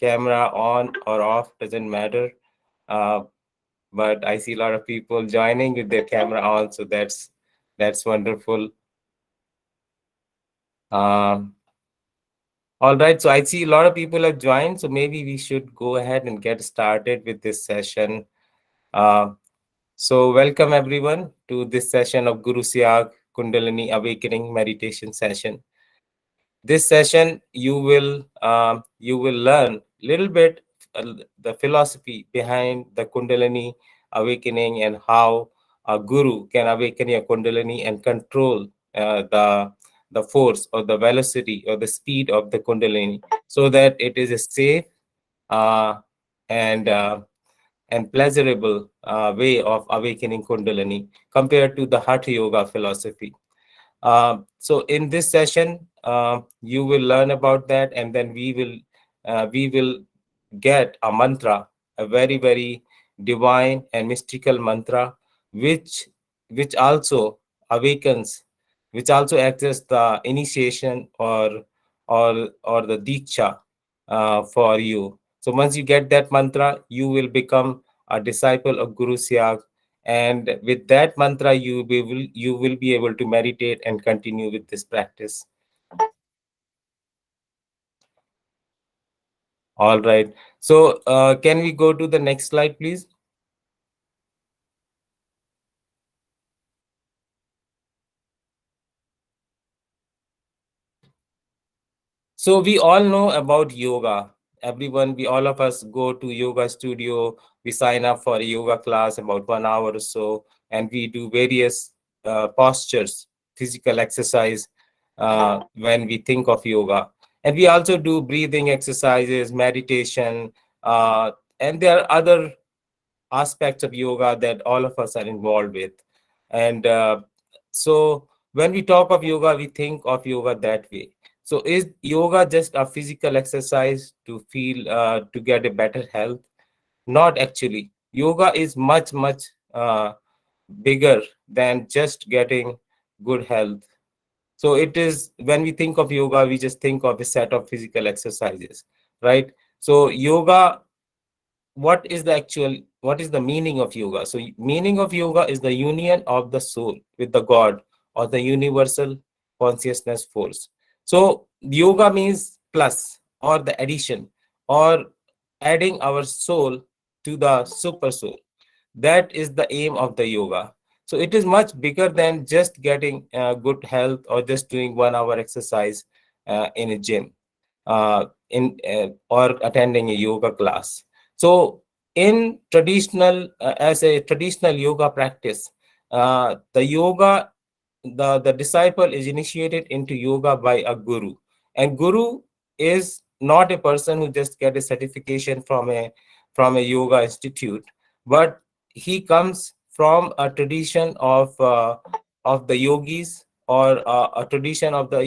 camera on or off, doesn't matter. Uh, but I see a lot of people joining with their camera on, so that's wonderful. Um, all right, so I see a lot of people have joined, so maybe we should go ahead and get started with this session. Uh, so welcome everyone to this session of Guru Siyag Kundalini Awakening Meditation Session. This session you will learn little bit the philosophy behind the Kundalini awakening and how a guru can awaken your Kundalini and control the force or the velocity or the speed of the Kundalini, so that it is a safe uh, and pleasurable way of awakening Kundalini compared to the Hatha Yoga philosophy. So in this session, you will learn about that, and then we will get a mantra, a very very divine and mystical mantra, which which also awakens, which also acts as the initiation or the diksha for you. So once you get that mantra, you will become a disciple of Guru Syag, and with that mantra you will be able to meditate and continue with this practice. All right, so can we go to the next slide, please? So we all know about yoga. Everyone, we all of us go to yoga studio. We sign up for a yoga class about 1 hour or so, and we do various postures, physical exercise when we think of yoga. And we also do breathing exercises, meditation, uh, and there are other aspects of yoga that all of us are involved with. And so when we talk of yoga, we think of yoga that way. So is yoga just a physical exercise to feel to get a better health? Not actually. Yoga is much much bigger than just getting good health. So it is, when we think of yoga, we just think of a set of physical exercises, right? So yoga, what is the meaning of yoga? So meaning of yoga is the union of the soul with the God or the universal consciousness force. So yoga means plus or the addition or adding our soul to the super soul. That is the aim of the yoga. So it is much bigger than just getting good health or just doing 1 hour exercise in a gym in or attending a yoga class. So in traditional as a traditional yoga practice, the yoga the disciple is initiated into yoga by a guru, and guru is not a person who just get a certification from a yoga institute, but he comes from a tradition of the yogis, or a tradition of the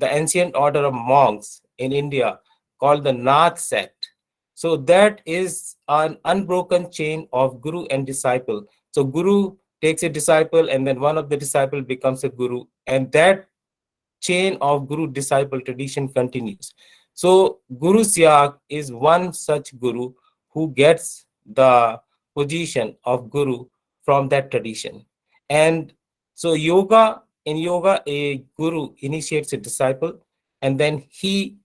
ancient order of monks in India called the Nath sect. So that is an unbroken chain of guru and disciple. So guru takes a disciple, and then one of the disciple becomes a guru, and that chain of guru disciple tradition continues. So Guru Syag is one such guru who gets the position of guru from that tradition. And so in yoga, a guru initiates a disciple, and then he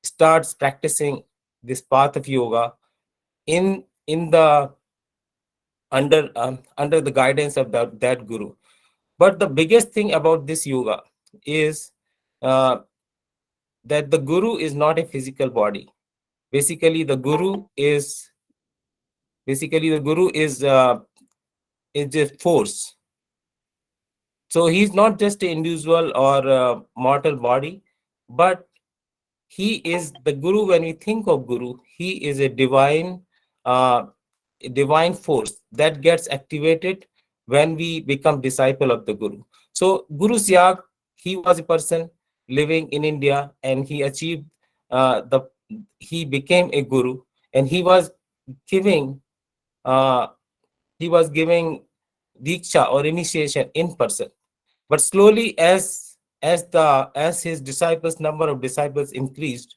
starts practicing this path of yoga in the under the guidance of that guru. But the biggest thing about this yoga is uh, that the guru is not a physical body. Basically, the guru is a force. So he's not just an individual or a mortal body, but he is the guru. When we think of guru, he is uh, a divine force that gets activated when we become disciple of the guru. So Guru Syag, he was a person living in India, and he achieved the he became a guru, and giving uh, he was giving diksha or initiation in person. But slowly, as his disciples, number of disciples increased,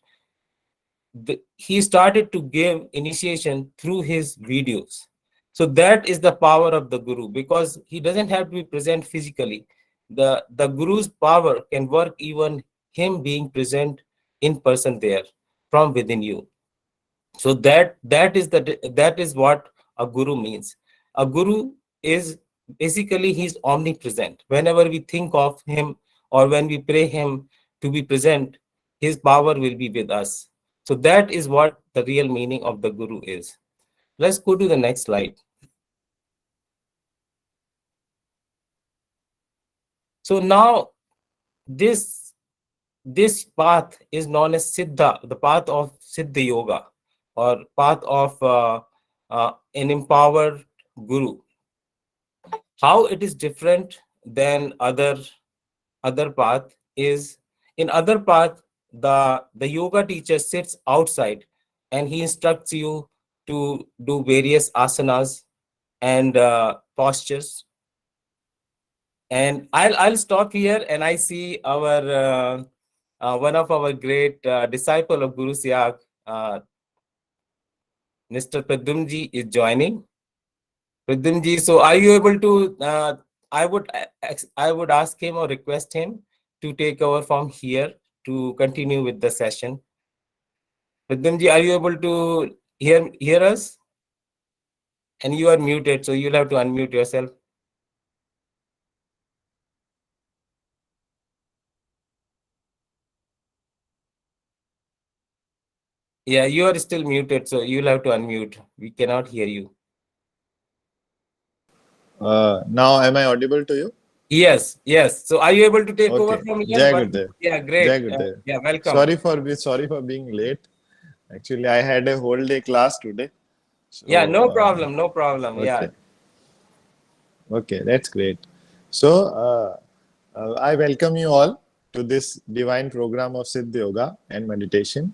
he started to give initiation through his videos. So that is the power of the guru, because he doesn't have to be present physically. The guru's power can work even him being present in person there from within you. So that is what a guru means. A guru is basically, he's omnipresent. Whenever we think of him or when we pray him to be present, his power will be with us. So that is what the real meaning of the guru is. Let's go to the next slide. So now this this path is known as Siddha, the path of Siddha Yoga, or path of an empowered guru. How it is different than other path is, in other path, the yoga teacher sits outside and he instructs you to do various asanas and postures. And I'll stop here, and I see our one of our great disciple of Guru Siyag, Mr. Pradyumji is joining. Pradyumji, so are you able to? I would ask him or request him to take over from here to continue with the session. Pradyumji, are you able to hear us? And you are muted, so you'll have to unmute yourself. Yeah, you are still muted, so you'll have to unmute. We cannot hear you. Now, am I audible to you? Yes, yes. So are you able to take over Okay. from here? Jai Gurudev. Yeah, Jai great. Gurudev. Yeah, welcome. Sorry for being late. Actually, I had a whole day class today. Yeah, So no problem, no problem. Yeah. okay, okay, that's great. So I welcome you all to this divine program of Siddha Yoga and meditation.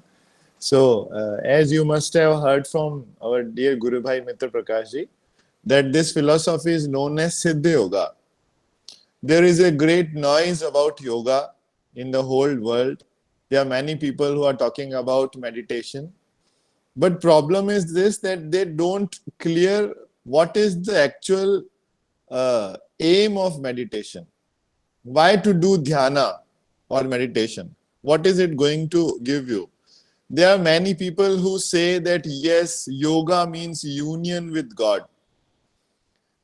So as you must have heard from our dear Guru Bhai Mitra Prakash ji, that this philosophy is known as Siddha Yoga. There is a great noise about yoga in the whole world. There are many people who are talking about meditation. But problem is this, that they don't clear what is the actual aim of meditation. Why to do dhyana or meditation? What is it going to give you? There are many people who say that yes, yoga means union with God.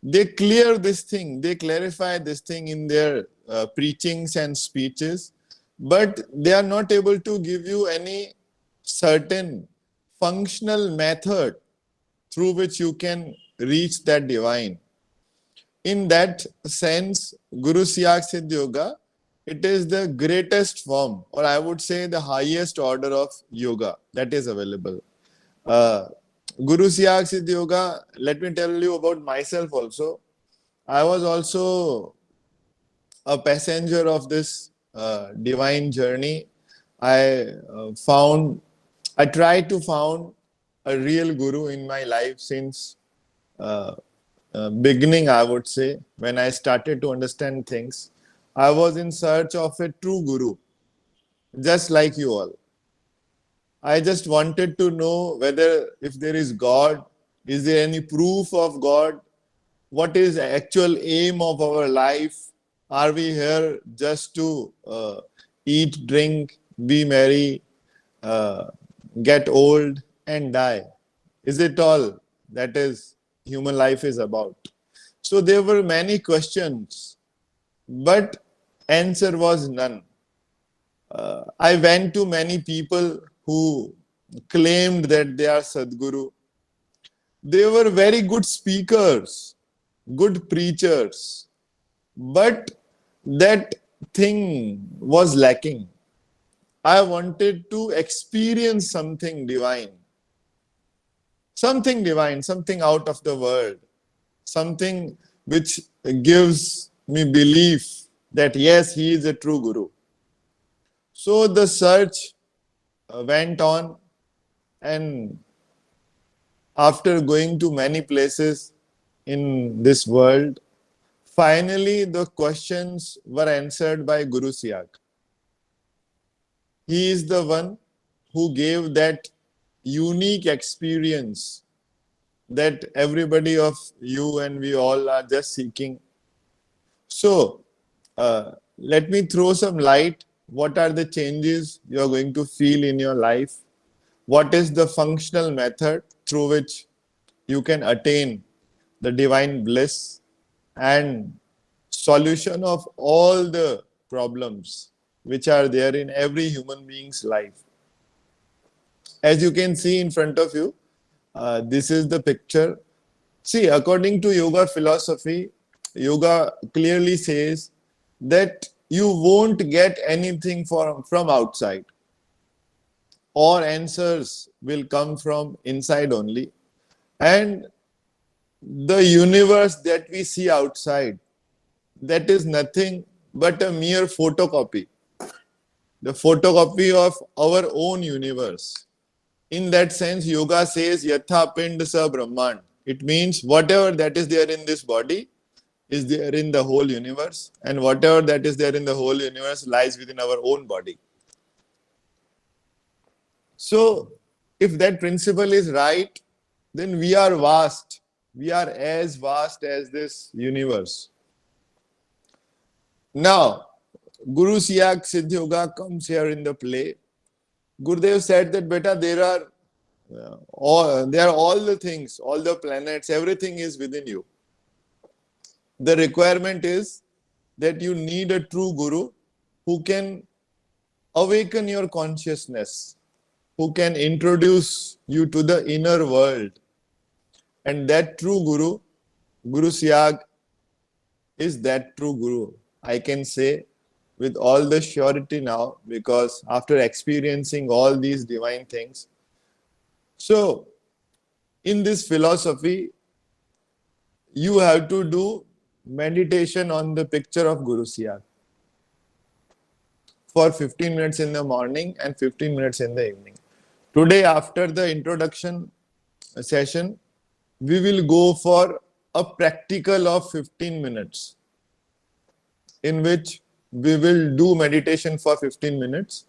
They clear this thing, they clarify this thing in their preachings and speeches, but they are not able to give you any certain functional method through which you can reach that divine. In that sense, Guru Siyag Siddha Yoga, it is the greatest form, or I would say the highest order of yoga that is available. Uh, Guru Siyag Siddha Yoga, let me tell you about myself also. I was also a passenger of this divine journey. I I tried to found a real guru in my life since uh, beginning, I would say, when I started to understand things. I was in search of a true guru, just like you all. I just wanted to know whether if there is God, is there any proof of God? What is the actual aim of our life? Are we here just to eat, drink, be merry, uh, get old, and die? Is it all that is human life is about? So there were many questions, but answer was none. I went to many people who claimed that they are Sadguru. They were very good speakers, good preachers, but that thing was lacking. I wanted to experience something divine, something out of the world, something which gives me belief that yes, he is a true guru. So the search went on, and after going to many places in this world, finally the questions were answered by Guru Siyag. He is the one who gave that unique experience that everybody of you and we all are just seeking. So, let me throw some light. What are the changes you are going to feel in your life? What is the functional method through which you can attain the divine bliss and solution of all the problems which are there in every human being's life? As you can see in front of you, this is the picture. See, according to yoga philosophy, yoga clearly says that you won't get anything from outside. All answers will come from inside only. And the universe that we see outside, that is nothing but a mere photocopy. The photocopy of our own universe. In that sense, yoga says yatha pind sa brahmand. It means whatever that is there in this body is there in the whole universe, and whatever that is there in the whole universe lies within our own body. So, if that principle is right, then we are vast. We are as vast as this universe. Now, Guru Siyag Siddha Yoga comes here in the play. Gurudev said that, beta, there are all the things, all the planets, everything is within you. The requirement is that you need a true guru who can awaken your consciousness, who can introduce you to the inner world. And that true guru, Guru Siyag, is that true guru. I can say with all the surety now, because after experiencing all these divine things. So, in this philosophy, you have to do meditation on the picture of Guru Siyag for 15 minutes in the morning and 15 minutes in the evening. Today, after the introduction session, we will go for a practical of 15 minutes in which we will do meditation for 15 minutes.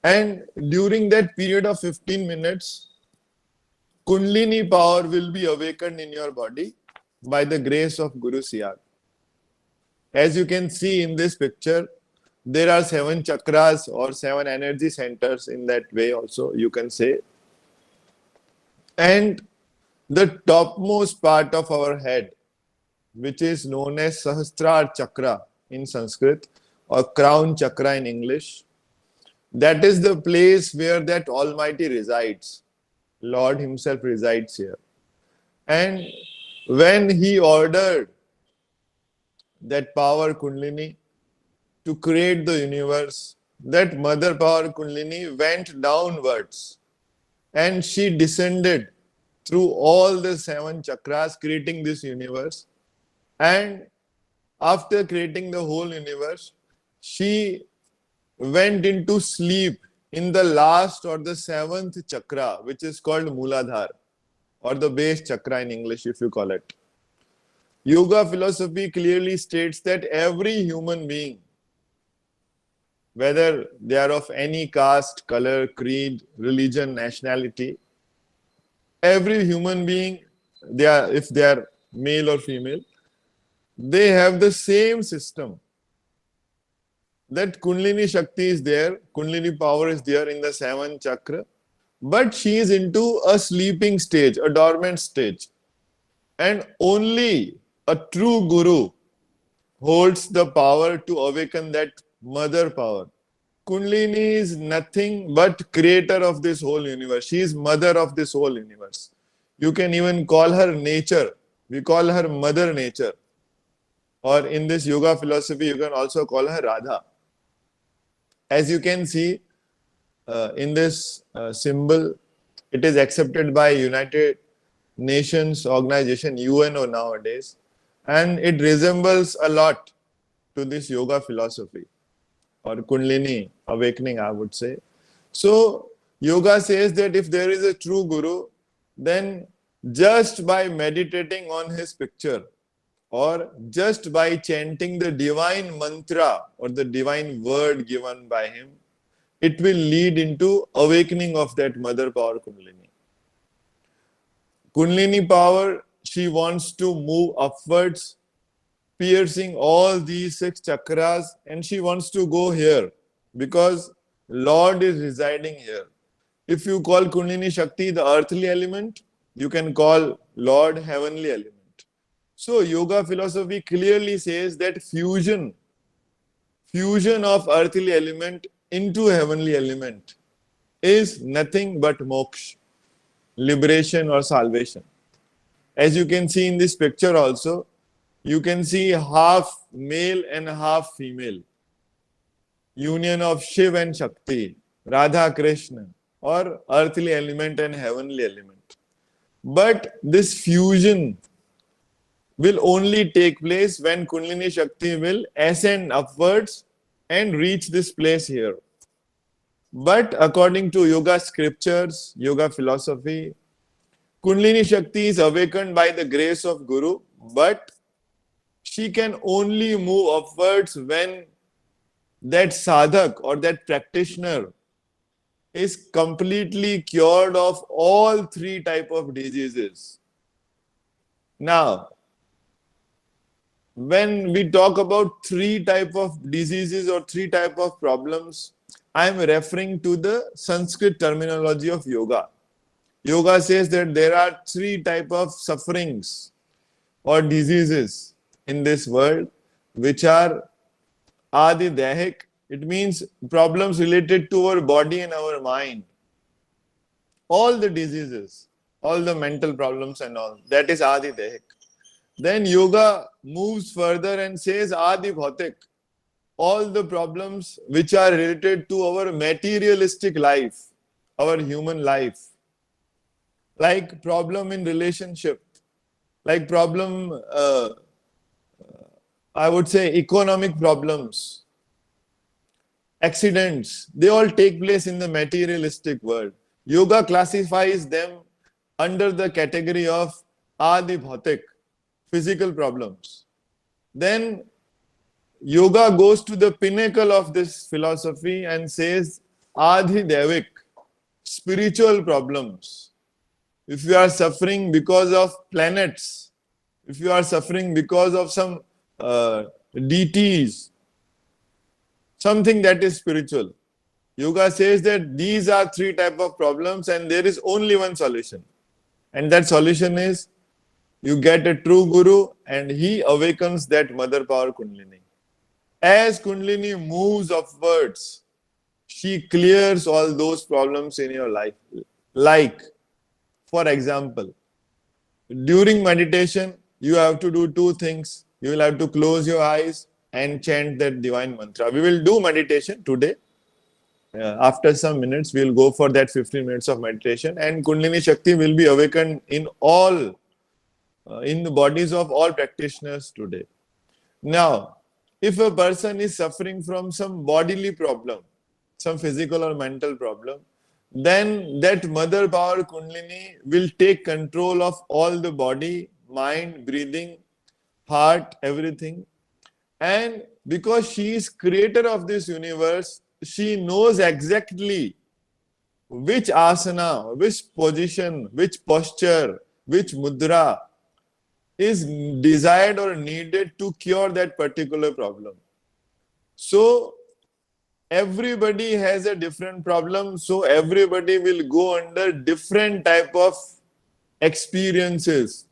And during that period of 15 minutes, Kundalini power will be awakened in your body by the grace of Guru Siyag. As you can see in this picture, there are 7 chakras or 7 energy centers in that way also, you can say. And the topmost part of our head, which is known as Sahasrar Chakra in Sanskrit or crown chakra in English, that is the place where that Almighty resides. Lord himself resides here. And when he ordered that power Kundalini to create the universe, that mother power Kundalini went downwards and she descended through all the 7 chakras, creating this universe. And after creating the whole universe, she went into sleep in the last or the 7th chakra, which is called Mooladhara, or the base chakra in English, if you call it. Yoga philosophy clearly states that every human being, whether they are of any caste, color, creed, religion, nationality, every human being, if they are male or female, they have the same system. That Kundalini Shakti is there, Kundalini power is there in the 7th chakra, but she is into a sleeping stage, a dormant stage. And only a true guru holds the power to awaken that mother power. Kundalini is nothing but creator of this whole universe. She is mother of this whole universe. You can even call her nature. We call her mother nature. Or in this yoga philosophy, you can also call her Radha. As you can see in this symbol, it is accepted by United Nations Organization, UNO nowadays, and it resembles a lot to this yoga philosophy or Kundalini awakening, I would say. So, yoga says that if there is a true guru, then just by meditating on his picture or just by chanting the divine mantra or the divine word given by him, it will lead into awakening of that mother power Kundalini. Kundalini power, she wants to move upwards, piercing all these 6 chakras, and she wants to go here because Lord is residing here. If you call Kundalini Shakti the earthly element, you can call Lord heavenly element. So yoga philosophy clearly says that fusion of earthly element into heavenly element is nothing but moksha, liberation or salvation. As you can see in this picture also, you can see half male and half female. Union of Shiv and Shakti, Radha Krishna, or earthly element and heavenly element. But this fusion will only take place when Kundalini Shakti will ascend upwards and reach this place here. But according to yoga scriptures, yoga philosophy, Kundalini Shakti is awakened by the grace of Guru, but she can only move upwards when that sadhak or that practitioner is completely cured of all 3 types of diseases. Now, when we talk about 3 types of diseases or 3 types of problems, I am referring to the Sanskrit terminology of yoga. Yoga says that there are 3 types of sufferings or diseases in this world, which are Adi Dehik. It means problems related to our body and our mind. All the diseases, all the mental problems and all, that is Adi Dehik. Then yoga moves further and says Adi Bhautik. All the problems which are related to our materialistic life, our human life. Like problem in relationship, like problem, I would say economic problems, accidents, they all take place in the materialistic world. Yoga classifies them under the category of Adi Bhautik, physical problems. Then yoga goes to the pinnacle of this philosophy and says Adi Devik, spiritual problems. If you are suffering because of planets, if you are suffering because of some deities, something that is spiritual, yoga says that these are 3 types of problems and there is only one solution. And that solution is you get a true guru and he awakens that mother power Kundalini. As Kundalini moves upwards, she clears all those problems in your life. Like, for example, during meditation, you have to do 2 things. You will have to close your eyes and chant that divine mantra. We will do meditation today. After some minutes, we will go for that 15 minutes of meditation, and Kundalini Shakti will be awakened in all, in the bodies of all practitioners today. Now, if a person is suffering from some bodily problem, some physical or mental problem, then that mother power Kundalini will take control of all the body, mind, breathing, heart, everything. And because she is creator of this universe, she knows exactly which asana, which position, which posture, which mudra is desired or needed to cure that particular problem. So everybody has a different problem, so everybody will go under different type of experiences,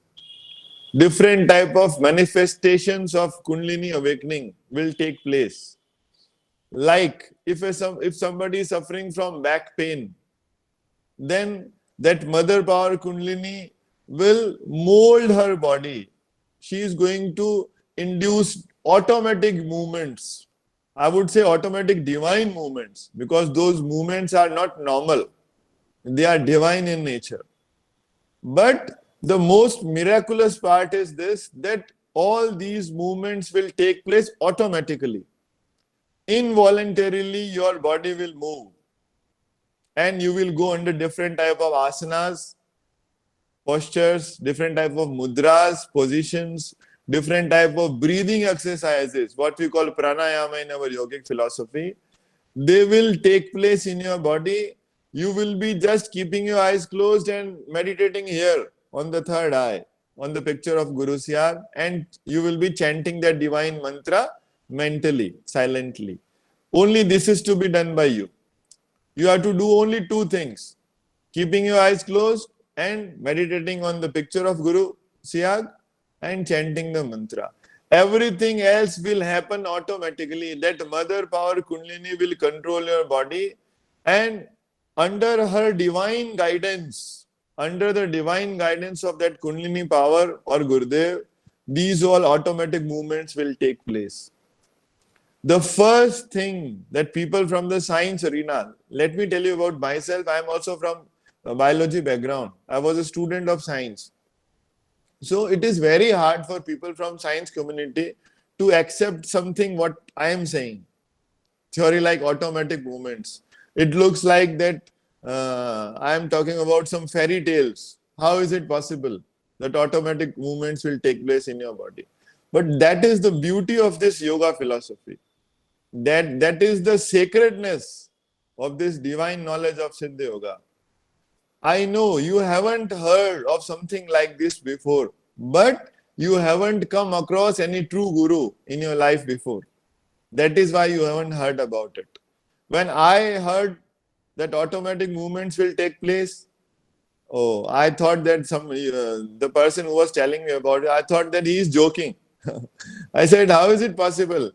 different type of manifestations of Kundalini awakening will take place. Like if somebody is suffering from back pain, then that mother power Kundalini will mold her body. She is going to induce automatic movements. I would say automatic divine movements, because those movements are not normal. They are divine in nature. But the most miraculous part is this, that all these movements will take place automatically. Involuntarily, your body will move. And you will go under different type of asanas, postures, different type of mudras, positions, different type of breathing exercises, what we call pranayama in our yogic philosophy. they will take place in your body. You will be just keeping your eyes closed and meditating here on the third eye, on the picture of Guru Siyag, and you will be chanting that divine mantra mentally, silently. Only this is to be done by you. You have to do only two things: keeping your eyes closed and meditating on the picture of Guru Siyag and chanting the mantra. Everything else will happen automatically. That mother power Kundalini will control your body, and under her divine guidance, under the divine guidance of that Kundalini power or Gurudev, these all automatic movements will take place. The first thing that people from the science arena, let me tell you about myself. I am also from a biology background. I was a student of science. So it is very hard for people from science community to accept something what I am saying. Theory like automatic movements. It looks like that I am talking about some fairy tales. How is it possible that automatic movements will take place in your body? But that is the beauty of this yoga philosophy. That is the sacredness of this divine knowledge of Siddha Yoga. I know you haven't heard of something like this before, but you haven't come across any true guru in your life before. That is why you haven't heard about it. When I heard that automatic movements will take place, oh, I thought that the person who was telling me about it, I thought that he is joking. I said, how is it possible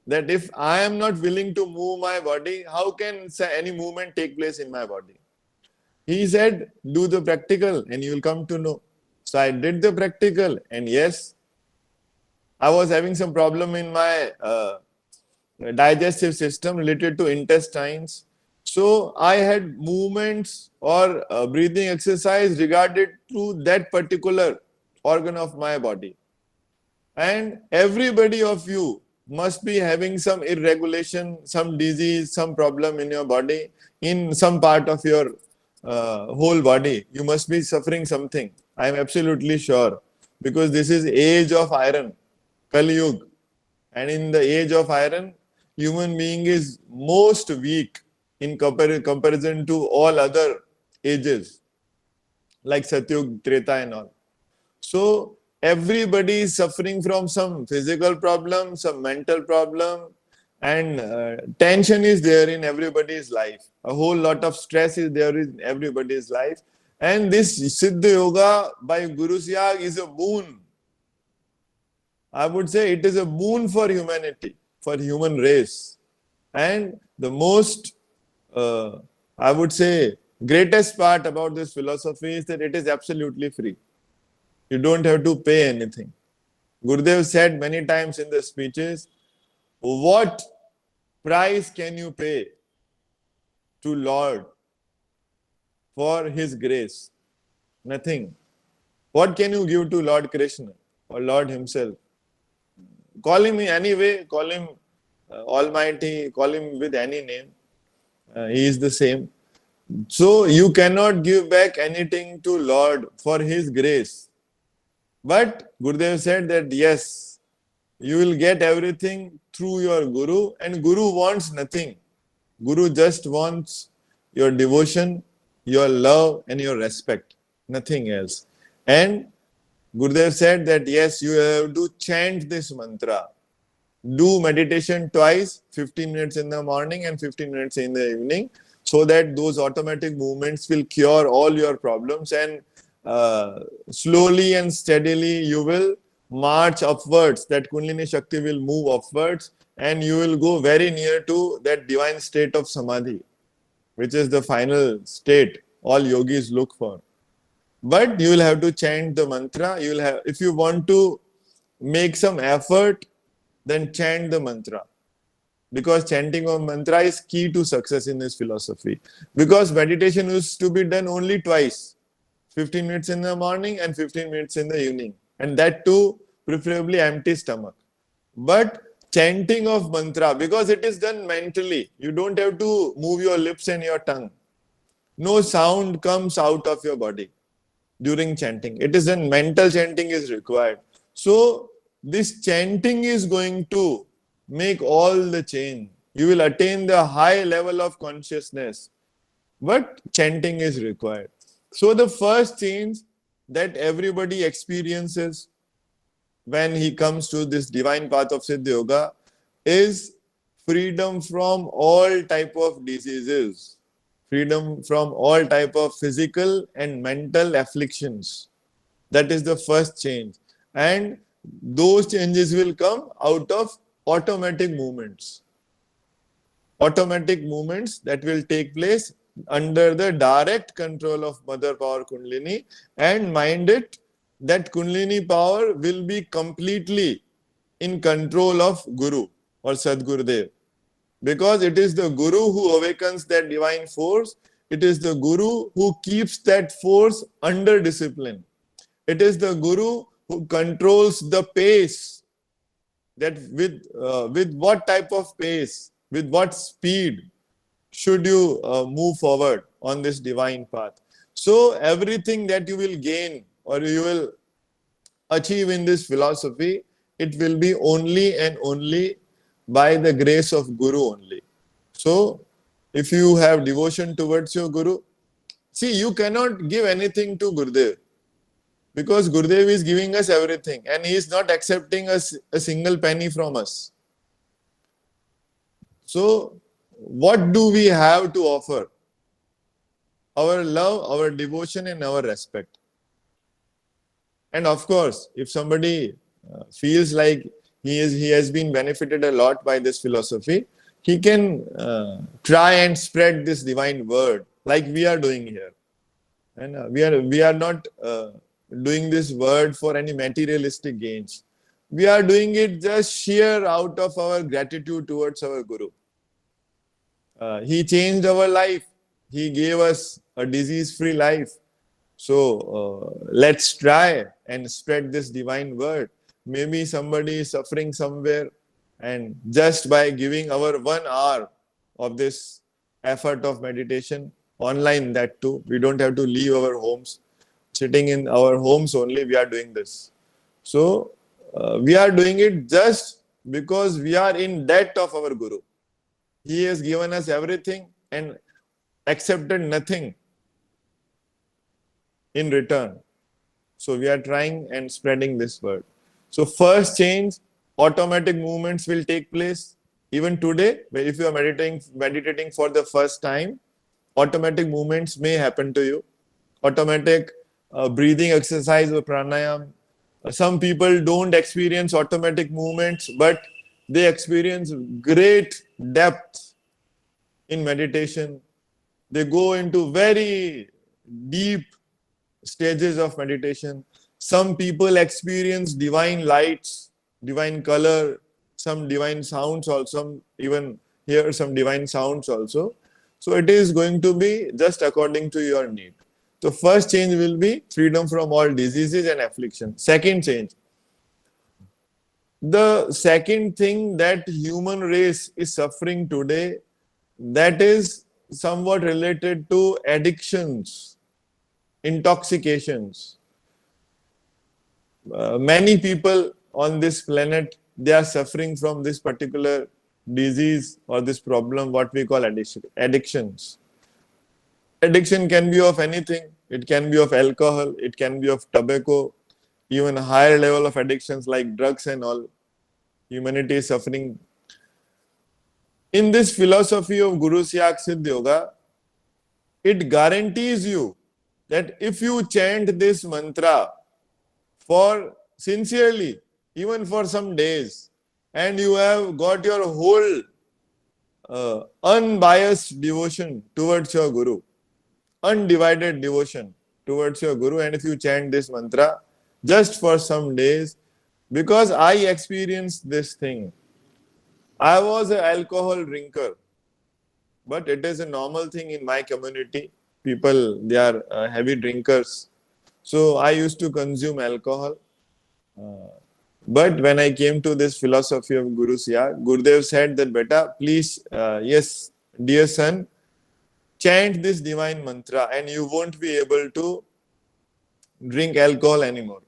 that if I am not willing to move my body, how can any movement take place in my body? He said, do the practical and you will come to know. So I did the practical, and yes, I was having some problem in my digestive system related to intestines. So I had movements or breathing exercise regarded to that particular organ of my body. And everybody of you must be having some irregulation, some disease, some problem in your body, in some part of your whole body. You must be suffering something. I am absolutely sure, because this is age of iron, Kali Yuga. And in the age of iron, human being is most weak in comparison to all other ages, like Satyug, Treta and all. So everybody is suffering from some physical problem, some mental problem, and tension is there in everybody's life. A whole lot of stress is there in everybody's life. And this Siddha Yoga by Guru Siyag is a boon. I would say it is a boon for humanity, for human race. And the most, I would say, greatest part about this philosophy is that it is absolutely free. You don't have to pay anything. Gurudev said many times in the speeches, what price can you pay to Lord for His grace? Nothing. What can you give to Lord Krishna or Lord Himself? Call Him in any way, call Him Almighty, call Him with any name. He is the same. So you cannot give back anything to Lord for His grace. But Gurudev said that yes, you will get everything through your Guru, and Guru wants nothing. Guru just wants your devotion, your love and your respect, nothing else. And Gurudev said that yes, you have to chant this mantra. Do meditation twice, 15 minutes in the morning and 15 minutes in the evening, so that those automatic movements will cure all your problems, and slowly and steadily you will march upwards. That Kundalini Shakti will move upwards, and you will go very near to that divine state of Samadhi, which is the final state all yogis look for. But you will have to chant the mantra. You will have, if you want to make some effort, then chant the mantra. Because chanting of mantra is key to success in this philosophy. Because meditation used to be done only twice, 15 minutes in the morning and 15 minutes in the evening. And that too, preferably empty stomach. But chanting of mantra, because it is done mentally, you don't have to move your lips and your tongue. No sound comes out of your body during chanting. It is done, mental chanting is required. So this chanting is going to make all the change. You will attain the high level of consciousness. But chanting is required. So the first change that everybody experiences when he comes to this divine path of Siddha Yoga is freedom from all type of diseases, freedom from all type of physical and mental afflictions. That is the first change. And those changes will come out of automatic movements. Automatic movements that will take place under the direct control of Mother Power Kundalini, and mind it that Kundalini power will be completely in control of Guru or Sadgurudev, because it is the Guru who awakens that divine force. It is the Guru who keeps that force under discipline. It is the Guru who controls the pace, that with what type of pace, with what speed should you move forward on this divine path. So everything that you will gain or you will achieve in this philosophy, it will be only and only by the grace of Guru only. So if you have devotion towards your Guru, see, you cannot give anything to Gurudev, because Gurudev is giving us everything and he is not accepting us a single penny from us. So what do we have to offer? Our love, our devotion, and our respect. And of course, if somebody feels like he has been benefited a lot by this philosophy, he can try and spread this divine word like we are doing here. And we are not doing this word for any materialistic gains. We are doing it just sheer out of our gratitude towards our Guru. He changed our life. He gave us a disease-free life. So let's try and spread this divine word. Maybe somebody is suffering somewhere, and just by giving our 1 hour of this effort of meditation, online that too, we don't have to leave our homes. Sitting in our homes only, we are doing this. So we are doing it just because we are in debt of our Guru. He has given us everything and accepted nothing in return. So we are trying and spreading this word. So first change, automatic movements will take place. Even today, if you are meditating for the first time, automatic movements may happen to you. Automatic breathing exercise or pranayam. Some people don't experience automatic movements, but they experience great depth in meditation. They go into very deep stages of meditation. Some people experience divine lights, divine color, some divine sounds also, even hear some divine sounds also. So it is going to be just according to your need. So first change will be freedom from all diseases and affliction. Second change. The second thing that human race is suffering today, that is somewhat related to addictions, intoxications. Many people on this planet, they are suffering from this particular disease or this problem, what we call addictions. Addiction can be of anything. It can be of alcohol, it can be of tobacco, even higher level of addictions like drugs and all. Humanity is suffering. In this philosophy of Guru Siyag Siddha Yoga, it guarantees you that if you chant this mantra for sincerely, even for some days, and you have got your whole unbiased devotion towards your Guru, undivided devotion towards your Guru, and if you chant this mantra just for some days, because I experienced this thing. I was an alcohol drinker, but it is a normal thing in my community. People, they are heavy drinkers. So I used to consume alcohol. But when I came to this philosophy of Guru Siyag, Gurudev said that, beta, please, yes, dear son, chant this divine mantra and you won't be able to drink alcohol anymore.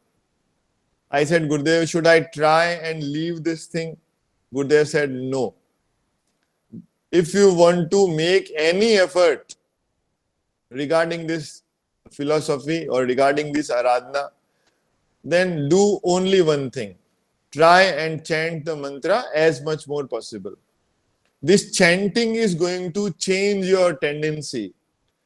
I said, Gurudev, should I try and leave this thing? Gurudev said, no. if you want to make any effort regarding this philosophy or regarding this aradhana, then do only one thing. Try and chant the mantra as much more possible. This chanting is going to change your tendency.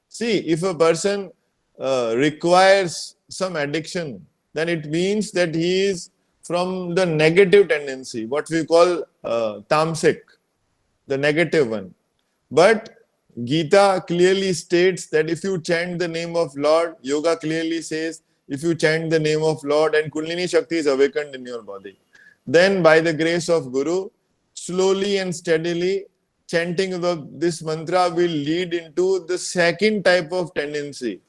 See, if a person requires some addiction, then it means that he is from the negative tendency, what we call tamasic, the negative one. But Gita clearly states that if you chant the name of Lord, yoga clearly says if you chant the name of Lord and Kundalini Shakti is awakened in your body, then by the grace of Guru, slowly and steadily, chanting of this mantra will lead into the second type of tendency.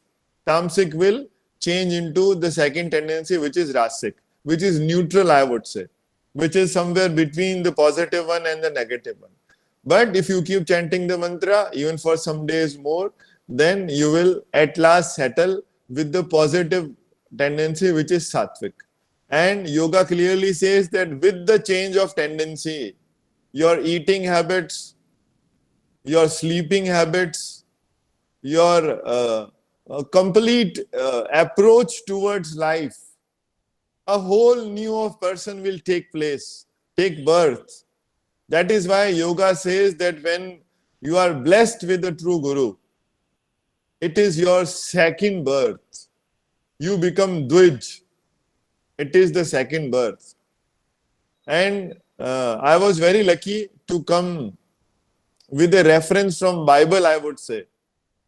Tamasic will change into the second tendency, which is rasic, which is neutral, I would say, which is somewhere between the positive one and the negative one. But if you keep chanting the mantra, even for some days more, then you will at last settle with the positive tendency, which is sattvic. And yoga clearly says that with the change of tendency, your eating habits, your sleeping habits, your complete approach towards life, a whole new of person will take place, take birth. That is why yoga says that when you are blessed with the true Guru, it is your second birth. You become Dvij. It is the second birth. And I was very lucky to come with a reference from Bible, I would say.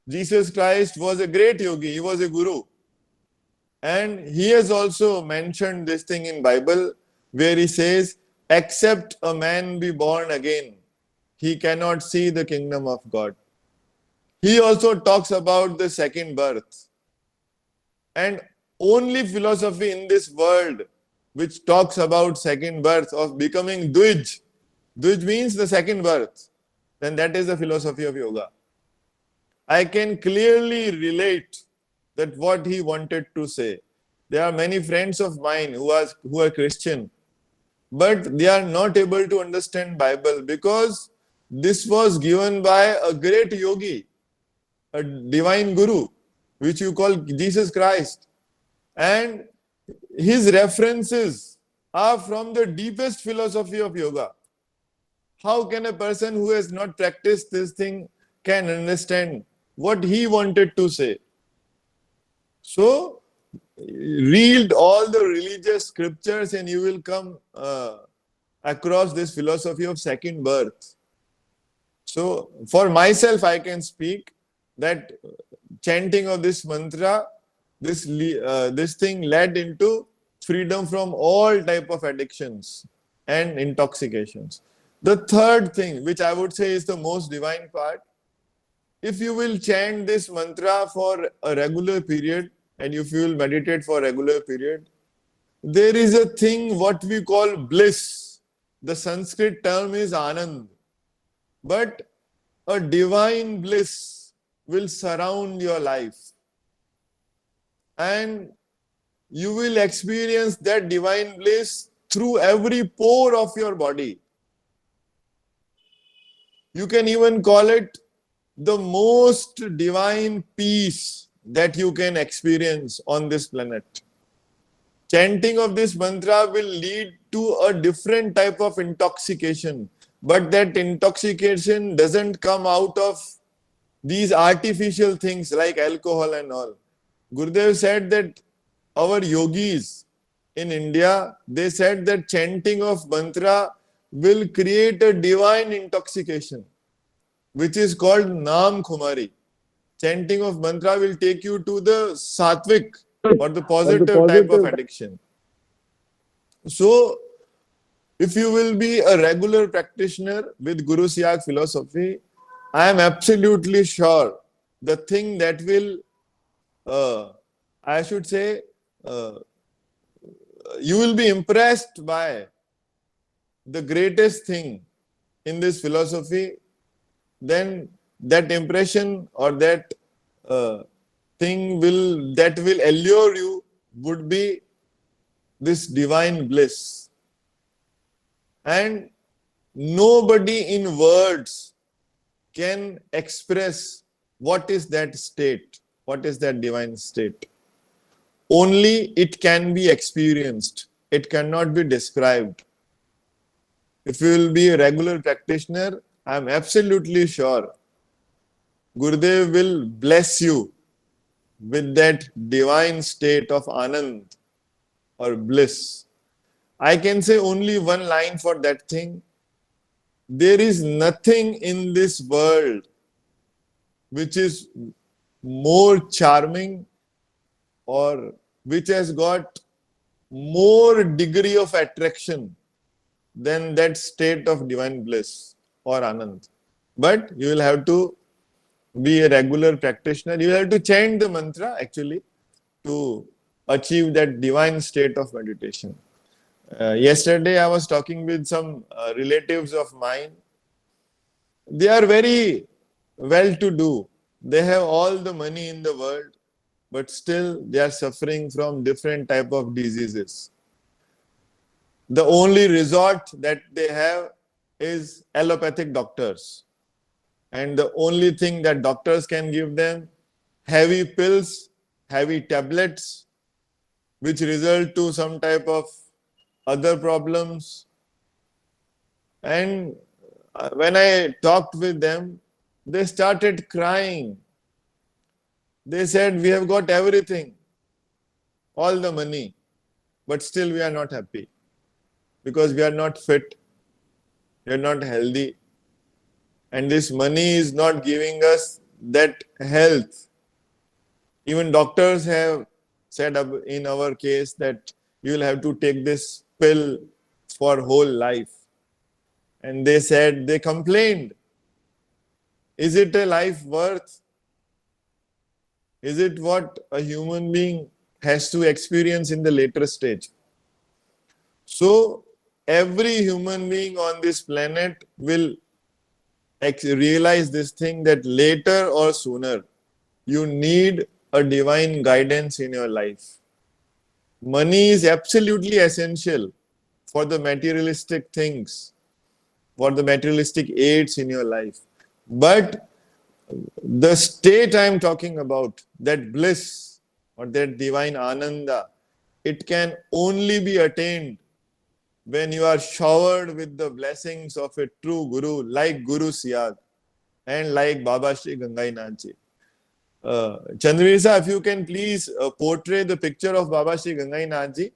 Jesus Christ was a great yogi. He was a guru. And he has also mentioned this thing in Bible where he says, except a man be born again, he cannot see the kingdom of God. He also talks about the second birth. And only philosophy in this world which talks about second birth of becoming Dvij. Dvij means the second birth. Then that is the philosophy of yoga. I can clearly relate that what he wanted to say. There are many friends of mine who are Christian, but they are not able to understand Bible because this was given by a great yogi, a divine guru, which you call Jesus Christ. And his references are from the deepest philosophy of yoga. How can a person who has not practiced this thing can understand what he wanted to say? So, read all the religious scriptures and you will come across this philosophy of second birth. So, for myself, I can speak that chanting of this mantra, this thing led into freedom from all type of addictions and intoxications. The third thing, which I would say is the most divine part, if you will chant this mantra for a regular period and if you will meditate for a regular period, there is a thing what we call bliss. The Sanskrit term is Anand. But a divine bliss will surround your life. And you will experience that divine bliss through every pore of your body. You can even call it the most divine peace that you can experience on this planet. Chanting of this mantra will lead to a different type of intoxication, but that intoxication doesn't come out of these artificial things like alcohol and all. Gurudev said that our yogis in India, they said that chanting of mantra will create a divine intoxication, which is called Nam Khumari. Chanting of mantra will take you to the sattvic or the positive type of addiction. So, if you will be a regular practitioner with Guru Siyag philosophy, I am absolutely sure the thing that will, I should say, you will be impressed by the greatest thing in this philosophy, then that impression or that thing that will allure you would be this divine bliss. And nobody in words can express what is that state, what is that divine state. Only it can be experienced. It cannot be described. If you will be a regular practitioner, I am absolutely sure Gurudev will bless you with that divine state of Anand or bliss. I can say only one line for that thing. There is nothing in this world which is more charming or which has got more degree of attraction than that state of divine bliss or Anand. But you will have to be a regular practitioner. You will have to chant the mantra actually to achieve that divine state of meditation. Yesterday, I was talking with some relatives of mine. They are very well to do. They have all the money in the world, but still they are suffering from different type of diseases. The only resort that they have is allopathic doctors. And the only thing that doctors can give them, heavy pills, heavy tablets, which result to some type of other problems. And when I talked with them, they started crying. They said, we have got everything, all the money, but still we are not happy because we are not fit, we are not healthy, and this money is not giving us that health. Even doctors have said in our case that you will have to take this pill for whole life. And they said, they complained, is it a life worth? Is it what a human being has to experience in the later stage? So every human being on this planet will realize this thing that later or sooner you need a divine guidance in your life. Money is absolutely essential for the materialistic things, for the materialistic aids in your life. But the state I am talking about, that bliss or that divine ananda, it can only be attained when you are showered with the blessings of a true Guru like Guru Siyag and like Baba Shri Gangai Nathji. Chandravir, if you can please portray the picture of Baba Shri Gangai Nathji,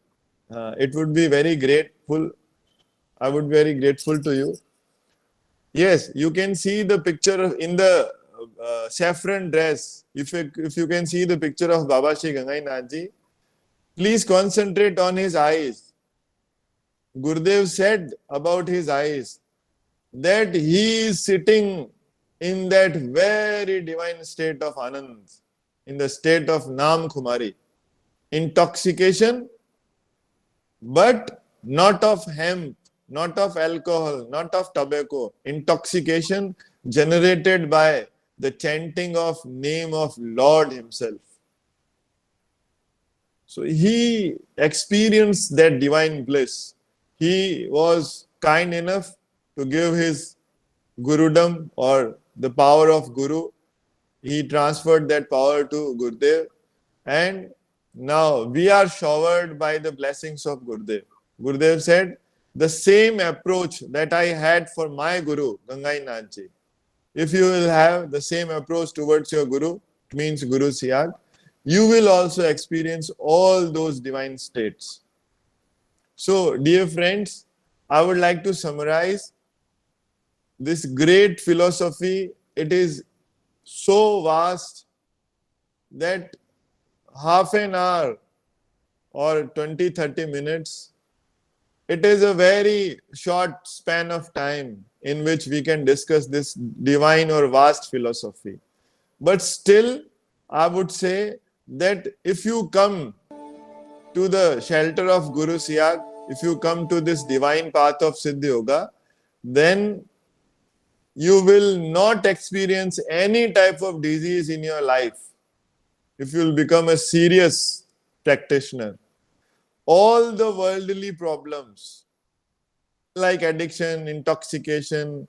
it would be very grateful. I would be very grateful to you. Yes, you can see the picture in the saffron dress. If you can see the picture of Baba Shri Gangai Nathji, please concentrate on his eyes. Gurudev said about his eyes that he is sitting in that very divine state of Anand, in the state of Nam Kumari. Intoxication, but not of hemp, not of alcohol, not of tobacco. Intoxication generated by the chanting of name of Lord himself. So he experienced that divine bliss. He was kind enough to give his Gurudom or the power of Guru. He transferred that power to Gurudev, and now we are showered by the blessings of Gurudev. Gurudev said, the same approach that I had for my Guru, Gangai Nathji, if you will have the same approach towards your Guru, it means Guru Siyag, you will also experience all those divine states. So, dear friends, I would like to summarize this great philosophy. It is so vast that half an hour or 20-30 minutes, it is a very short span of time in which we can discuss this divine or vast philosophy. But still, I would say that if you come to the shelter of Guru Siyag, if you come to this divine path of Siddha Yoga, then you will not experience any type of disease in your life. If you will become a serious practitioner, all the worldly problems like addiction, intoxication,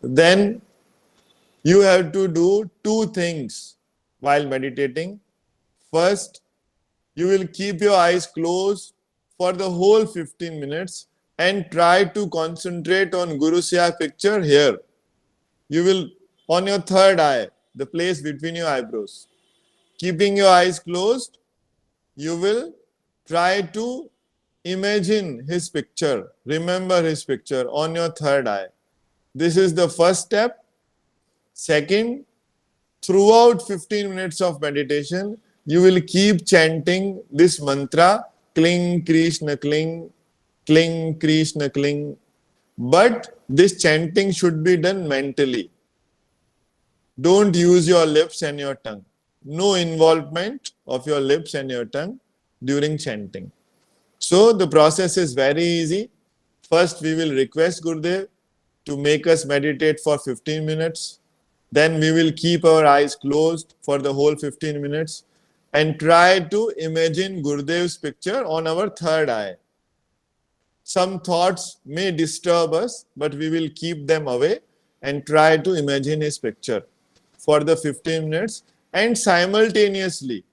Then you have to do two things while meditating. First, you will keep your eyes closed for the whole 15 minutes and try to concentrate on Guru Siyag picture here. You will, on your third eye, the place between your eyebrows. Keeping your eyes closed, you will try to imagine his picture, remember his picture on your third eye. This is the first step. Second, throughout 15 minutes of meditation, you will keep chanting this mantra, Kling Krishna Kling, Kling Krishna Kling. But this chanting should be done mentally. Don't use your lips and your tongue. No involvement of your lips and your tongue during chanting. So the process is very easy. First, we will request Gurudev to make us meditate for 15 minutes. Then we will keep our eyes closed for the whole 15 minutes and try to imagine Gurudev's picture on our third eye. Some thoughts may disturb us, but we will keep them away and try to imagine his picture for the 15 minutes. And simultaneously,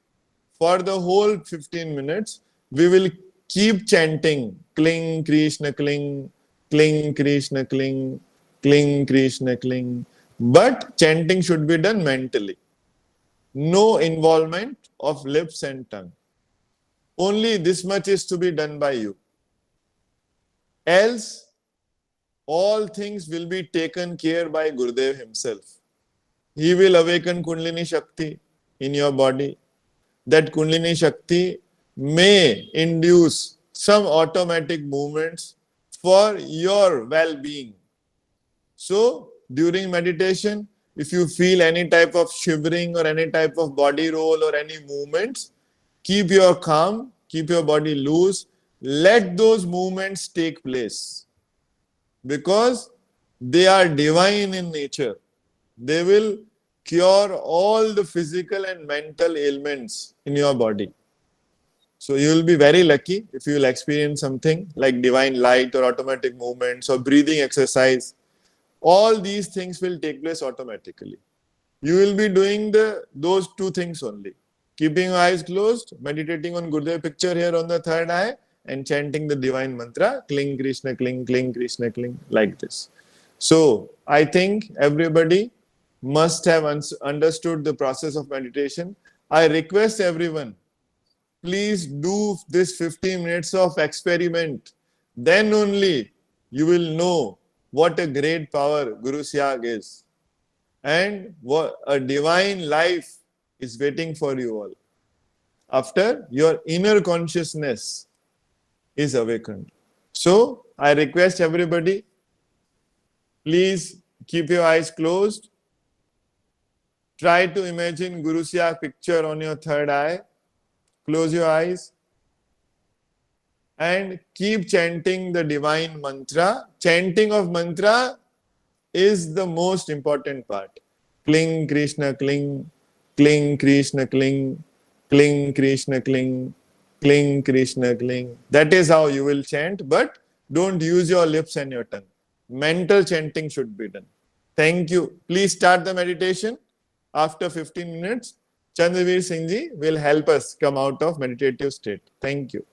for the whole 15 minutes, we will keep chanting Kling Krishna Kling, Kling Krishna Kling, Kling Krishna Kling. But chanting should be done mentally. No involvement of lips and tongue. Only this much is to be done by you. Else, all things will be taken care by Gurudev himself. He will awaken Kundalini Shakti in your body. That Kundalini Shakti may induce some automatic movements for your well-being. So, during meditation, if you feel any type of shivering or any type of body roll or any movements, keep your calm, keep your body loose, let those movements take place because they are divine in nature. They will cure all the physical and mental ailments in your body. So you will be very lucky if you will experience something like divine light or automatic movements or breathing exercise. All these things will take place automatically. You will be doing those two things only. Keeping your eyes closed, meditating on Gurudev picture here on the third eye, and chanting the divine mantra, Kling Krishna Kling, Kling Krishna Kling, like this. So I think everybody must have understood the process of meditation. I request everyone, please do this 15 minutes of experiment. Then only you will know what a great power Guru Siyag is and what a divine life is waiting for you all after your inner consciousness is awakened. So I request everybody, please keep your eyes closed. Try to imagine Guru Siyag picture on your third eye. Close your eyes and keep chanting the divine mantra. Chanting of mantra is the most important part. Kling Krishna Kling, Kling Krishna Kling, Kling Krishna Kling, Kling Krishna Kling. That is how you will chant, but don't use your lips and your tongue. Mental chanting should be done. Thank you. Please start the meditation. After 15 minutes, Chandravir Singh ji will help us come out of meditative state. Thank you.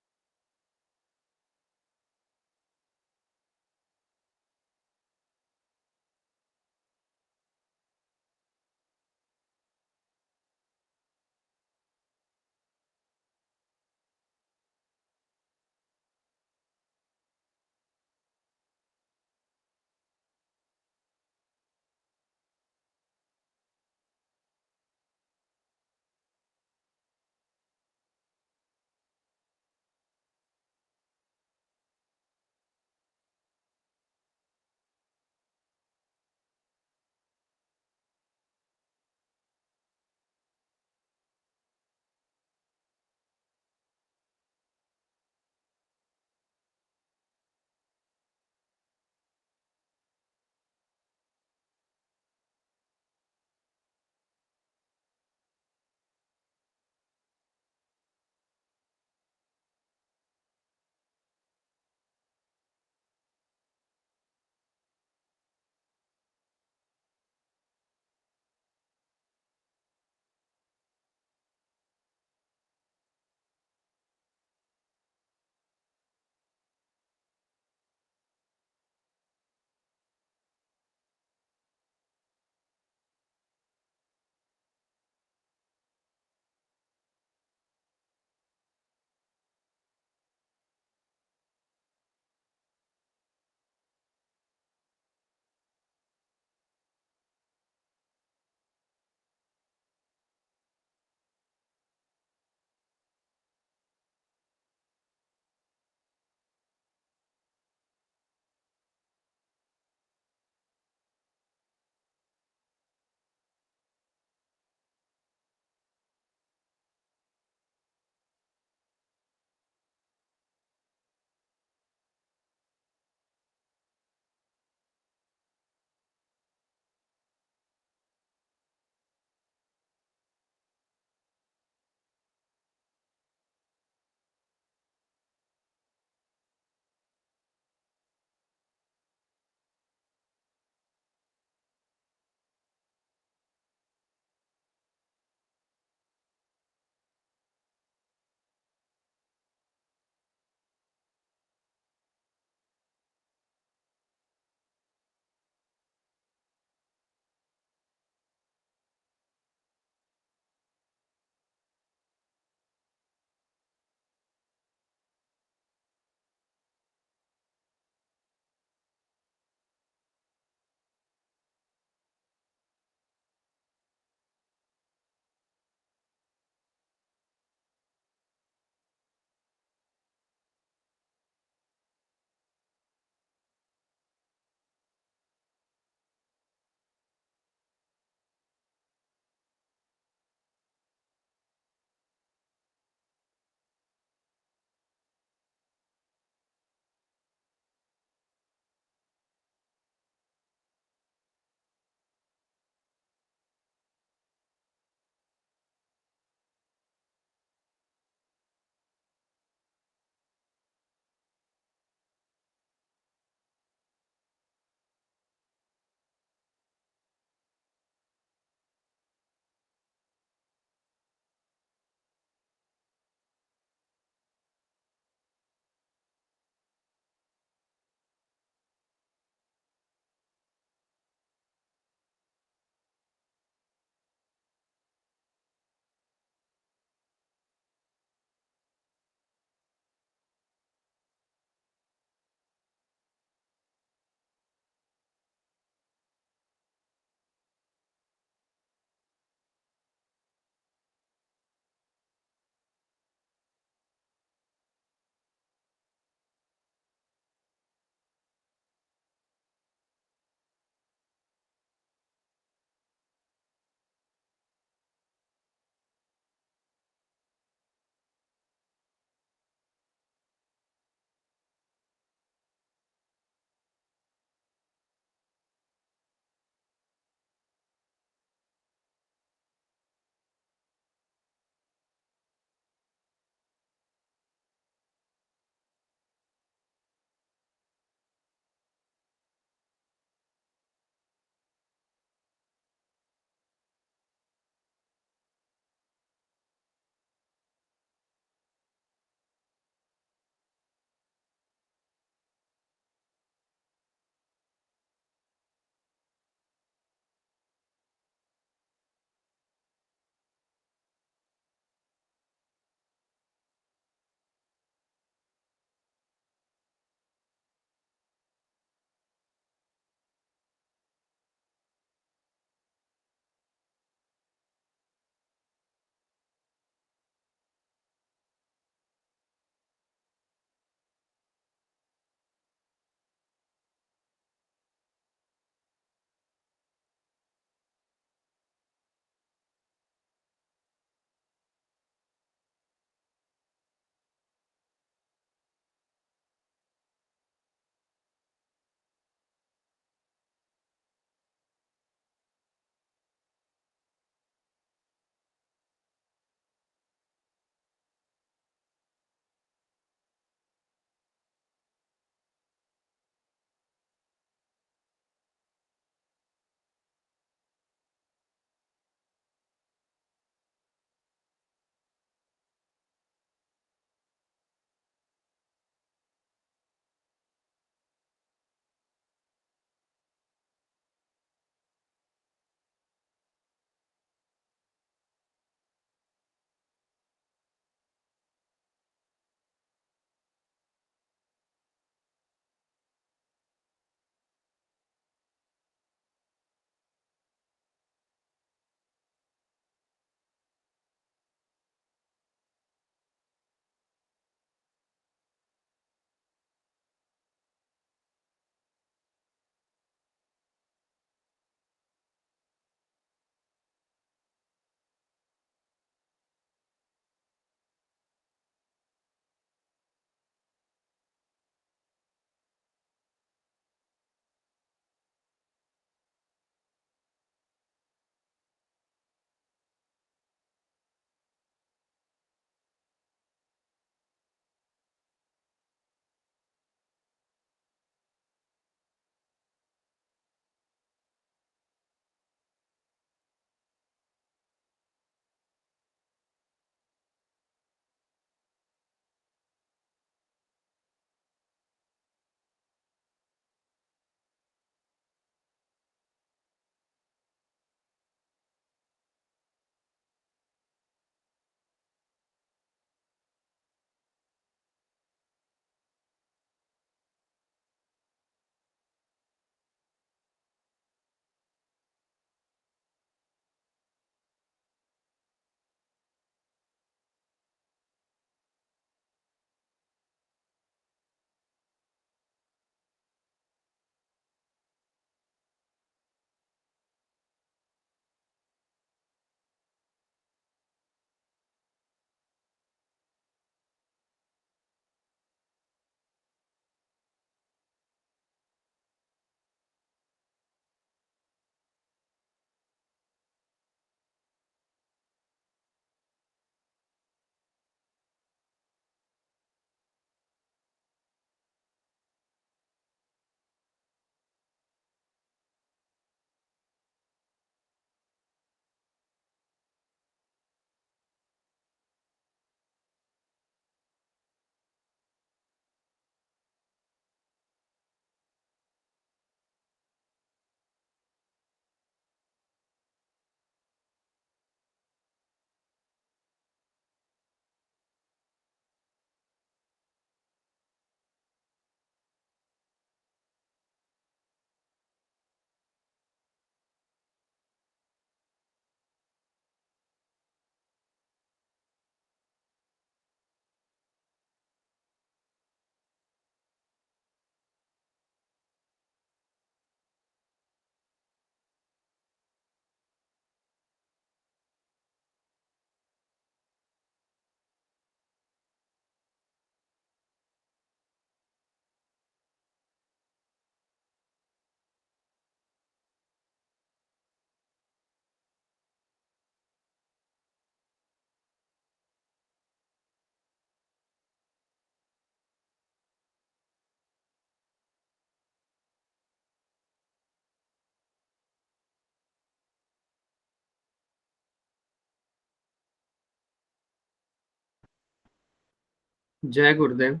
Jai Gurudev.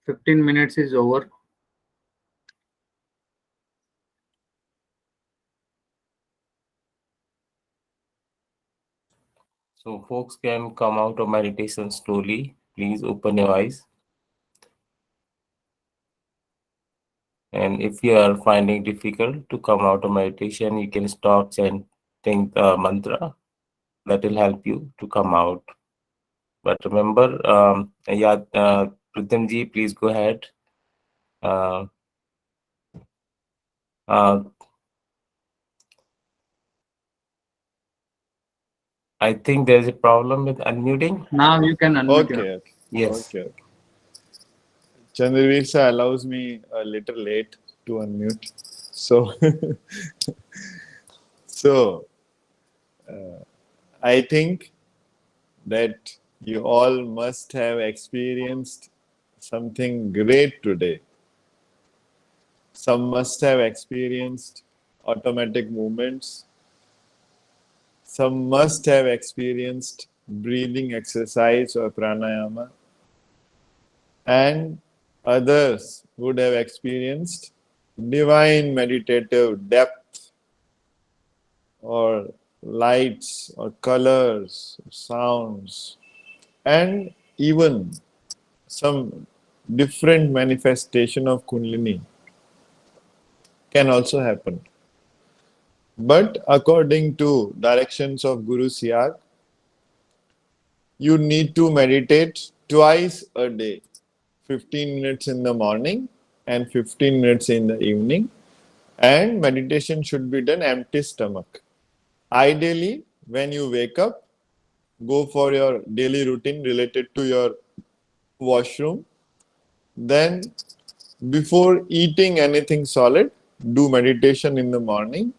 15 minutes is over. So folks can come out of meditation slowly. Please open your eyes. And if you are finding difficult to come out of meditation, you can start chanting the mantra. That will help you to come out. But remember, yeah, Pritam ji, please go ahead. Uh, uh, I think there's a problem with unmuting. Now you can unmute your. Okay, okay, Yes. okay, okay. Chandraveer sir allows me a little late to unmute. So, so I think that you all must have experienced something great today. Some must have experienced automatic movements. Some must have experienced breathing exercise or pranayama. And others would have experienced divine meditative depth or lights or colors, sounds, and even some different manifestation of Kundalini can also happen. But according to directions of Guru Siyag, you need to meditate twice a day, 15 minutes in the morning and 15 minutes in the evening. And meditation should be done empty stomach. Ideally, when you wake up, go for your daily routine related to your washroom. Then, before eating anything solid, do meditation in the morning.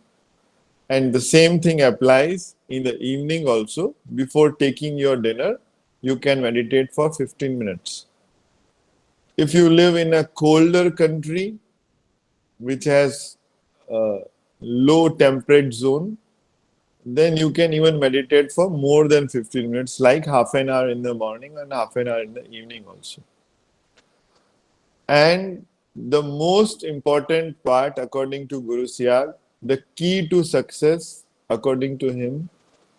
And the same thing applies in the evening also. Before taking your dinner, you can meditate for 15 minutes. If you live in a colder country which has a low temperate zone, then you can even meditate for more than 15 minutes, like half an hour in the morning and half an hour in the evening also. And the most important part, according to Guru Siyag, the key to success, according to him,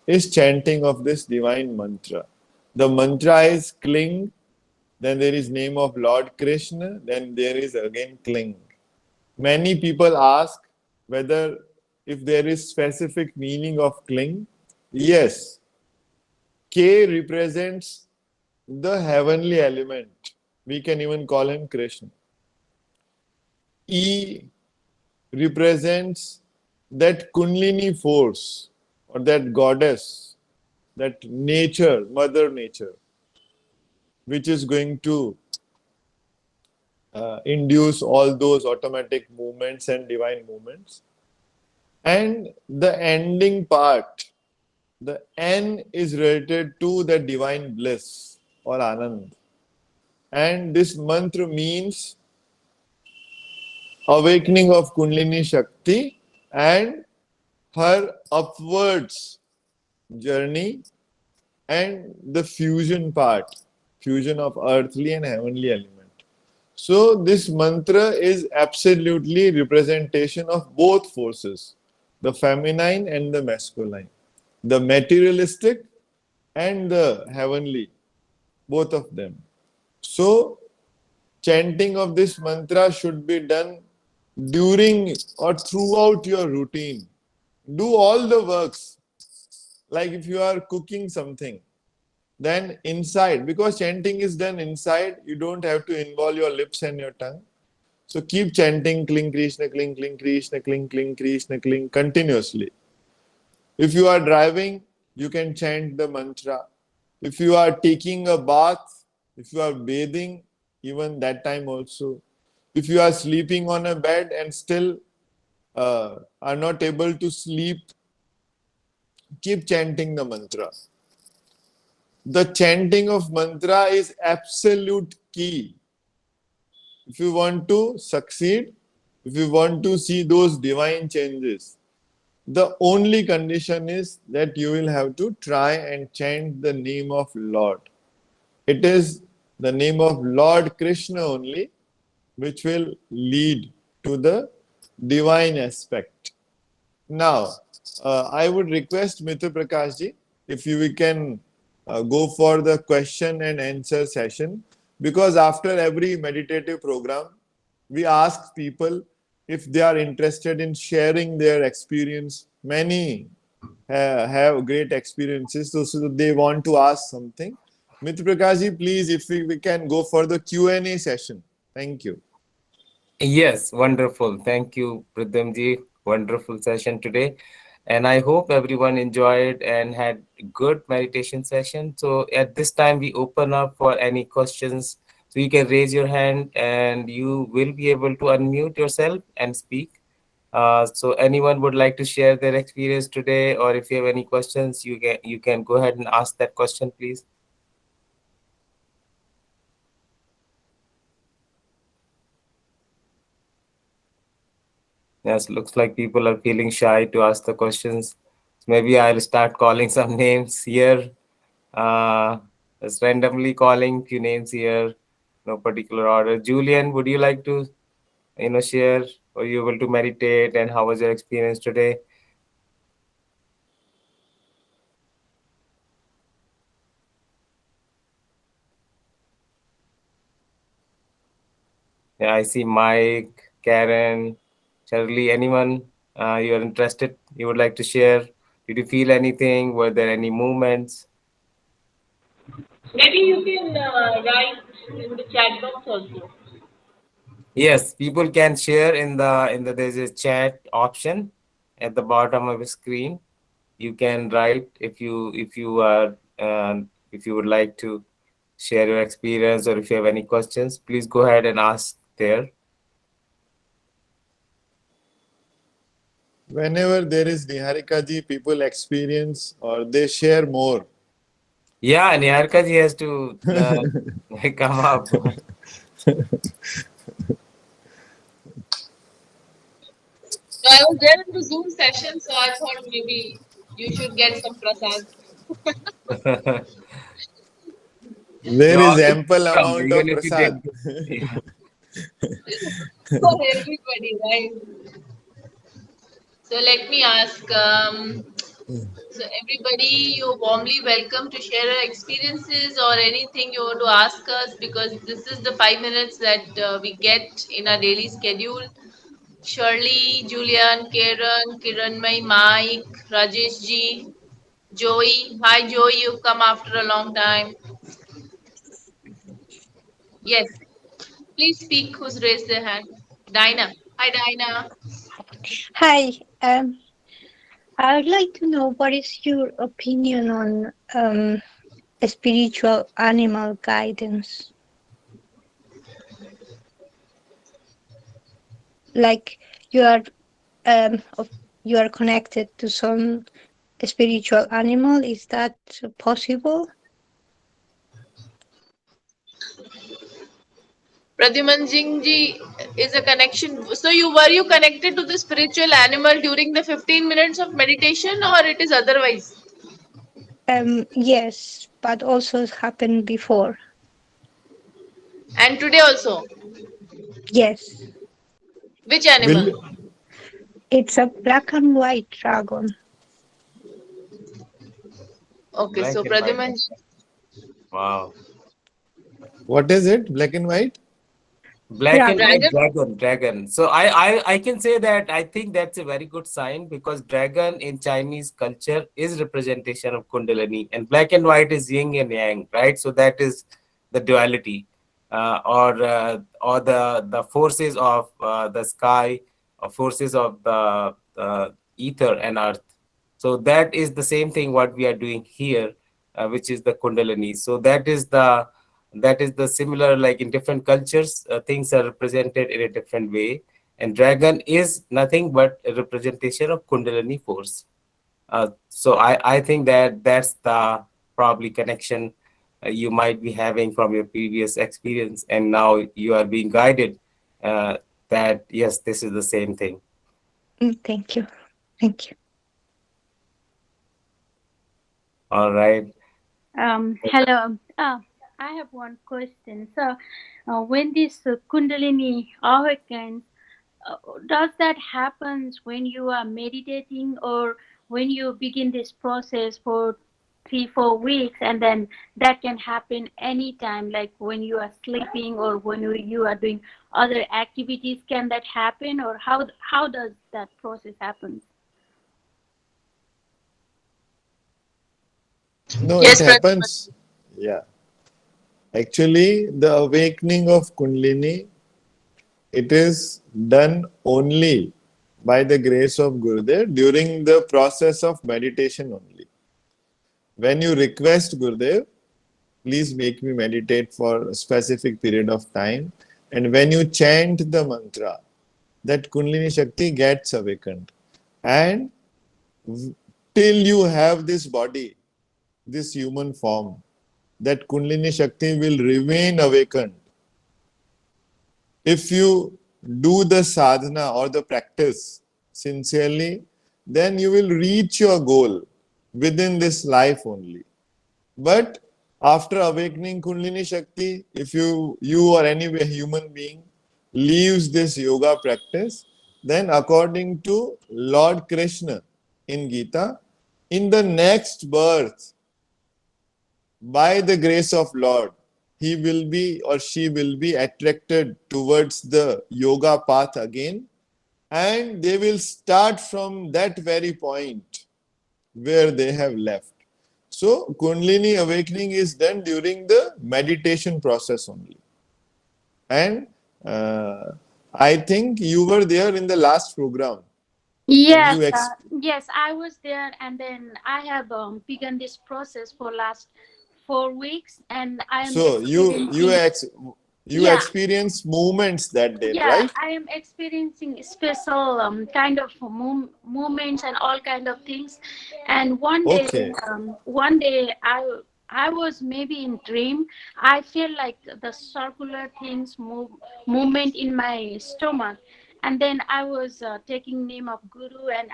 is chanting of this divine mantra. The mantra is cling, then there is name of Lord Krishna, then there is again cling. Many people ask whether if there is specific meaning of cling. Yes, K represents the heavenly element. We can even call him Krishna. E represents that Kundalini force or that goddess, that nature, Mother Nature, which is going to induce all those automatic movements and divine movements. And the ending part, the N is related to the divine bliss or Anand. And this mantra means awakening of Kundalini Shakti and her upwards journey and the fusion part, fusion of earthly and heavenly element. So this mantra is absolutely representation of both forces, the feminine and the masculine, the materialistic and the heavenly, both of them. So chanting of this mantra should be done during or throughout your routine. Do all the works. Like if you are cooking something, then inside, because chanting is done inside, you don't have to involve your lips and your tongue. So keep chanting Kling Krishna, Kling, Kling Krishna, Kling, Kling Krishna, Kling continuously. If you are driving, you can chant the mantra. If you are taking a bath, if you are bathing, even that time also. If you are sleeping on a bed and still are not able to sleep, keep chanting the mantra. The chanting of mantra is absolute key. If you want to succeed, if you want to see those divine changes, the only condition is that you will have to try and chant the name of Lord. It is the name of Lord Krishna only, which will lead to the divine aspect. Now, I would request Mitra Prakashji if we can go for the question and answer session, because after every meditative program, we ask people if they are interested in sharing their experience. Many have great experiences, so they want to ask something. Mitra Prakashji, please, if we can go for the Q&A session. Thank you. Yes, wonderful. Thank you, Pradhamji. Wonderful session today. And I hope everyone enjoyed and had good meditation session. So at this time, we open up for any questions. So you can raise your hand and you will be able to unmute yourself and speak. So anyone would like to share their experience today, or if you have any questions, you can go ahead and ask that question, please. Yes, looks like people are feeling shy to ask the questions. Maybe I'll start calling some names here. Uh, just randomly calling few names here, no particular order. Julian, would you like to, share? Were you able to meditate, and how was your experience today? Yeah, I see Mike, Karen, Charlie. Anyone you are interested? You would like to share? Did you feel anything? Were there any movements? Maybe you can write in the chat box also. Yes, people can share in the there's a chat option at the bottom of the screen. You can write if you would like to share your experience, or if you have any questions, please go ahead and ask there. Whenever there is Niharika ji, people experience or they share more. Yeah, Niharika ji has to come up. So I was there in the Zoom session, so I thought maybe you should get some prasad There You're is always ample welcome, amount of even if you prasad. did. Yeah. for everybody, right? So let me ask. So everybody, you're warmly welcome to share your experiences or anything you want to ask us, because this is the 5 minutes that we get in our daily schedule. Shirley, Julian, Karen, Kiranmay, Mike, Rajesh ji, Joey. Hi Joey, you've come after a long time. Yes, please speak. Who's raised their hand? Dinah. Hi Dinah. Hi, I would like to know what is your opinion on spiritual animal guidance? Like you are you are connected to some spiritual animal. Is that possible? Pradyuman Singh ji is a connection. So you connected to the spiritual animal during the 15 minutes of meditation, or it is otherwise? Yes, but also it happened before. And today also. Yes, Which animal? Will it's a black and white dragon. Okay, Black so and white. Pradyuman, Wow. what is it? Black and white? Black and Dragon. white dragon. dragon. So I can say that I think that's a very good sign, because dragon in Chinese culture is representation of Kundalini, and black and white is yin and yang, right? So that is the duality, or the forces of the sky, or forces of the ether and earth. So that is the same thing what we are doing here, which is the Kundalini. So that is the similar, like in different cultures, things are represented in a different way, and dragon is nothing but a representation of Kundalini force. So I think that that's the probably connection you might be having from your previous experience, and now you are being guided uh, that yes, this is the same thing. Thank you. Thank you. All right. Hello. I have one question. So, when this Kundalini awakens, uh, does that happens when you are meditating or when you begin this process for 3 4 weeks, and then that can happen anytime, like when you are sleeping or when you are doing other activities? Can that happen, or how does that process happen? No, it Yes, Pratibha. happens. Yeah. Actually, the awakening of Kundalini, it is done only by the grace of Gurudev during the process of meditation only. When you request Gurudev, please make me meditate for a specific period of time, and when you chant the mantra, that Kundalini Shakti gets awakened. And till you have this body, this human form, that Kundalini Shakti will remain awakened. If you do the sadhana or the practice sincerely, then you will reach your goal within this life only. But after awakening Kundalini Shakti, if you or any human being leaves this yoga practice, then according to Lord Krishna in Gita, in the next birth, by the grace of Lord, he will be or she will be attracted towards the yoga path again, and they will start from that very point where they have left. So, Kundalini awakening is done during the meditation process only. And I think you were there in the last program, and Yes, you yes, I was there, and then I have begun this process for last 4 weeks, and I am so experiencing. you Yeah, experience movements that day, yeah, right? I am experiencing special kind of movements and all kind of things. And Okay. one day I was maybe in dream. I feel like the circular things movement in my stomach, and then I was taking name of Guru, and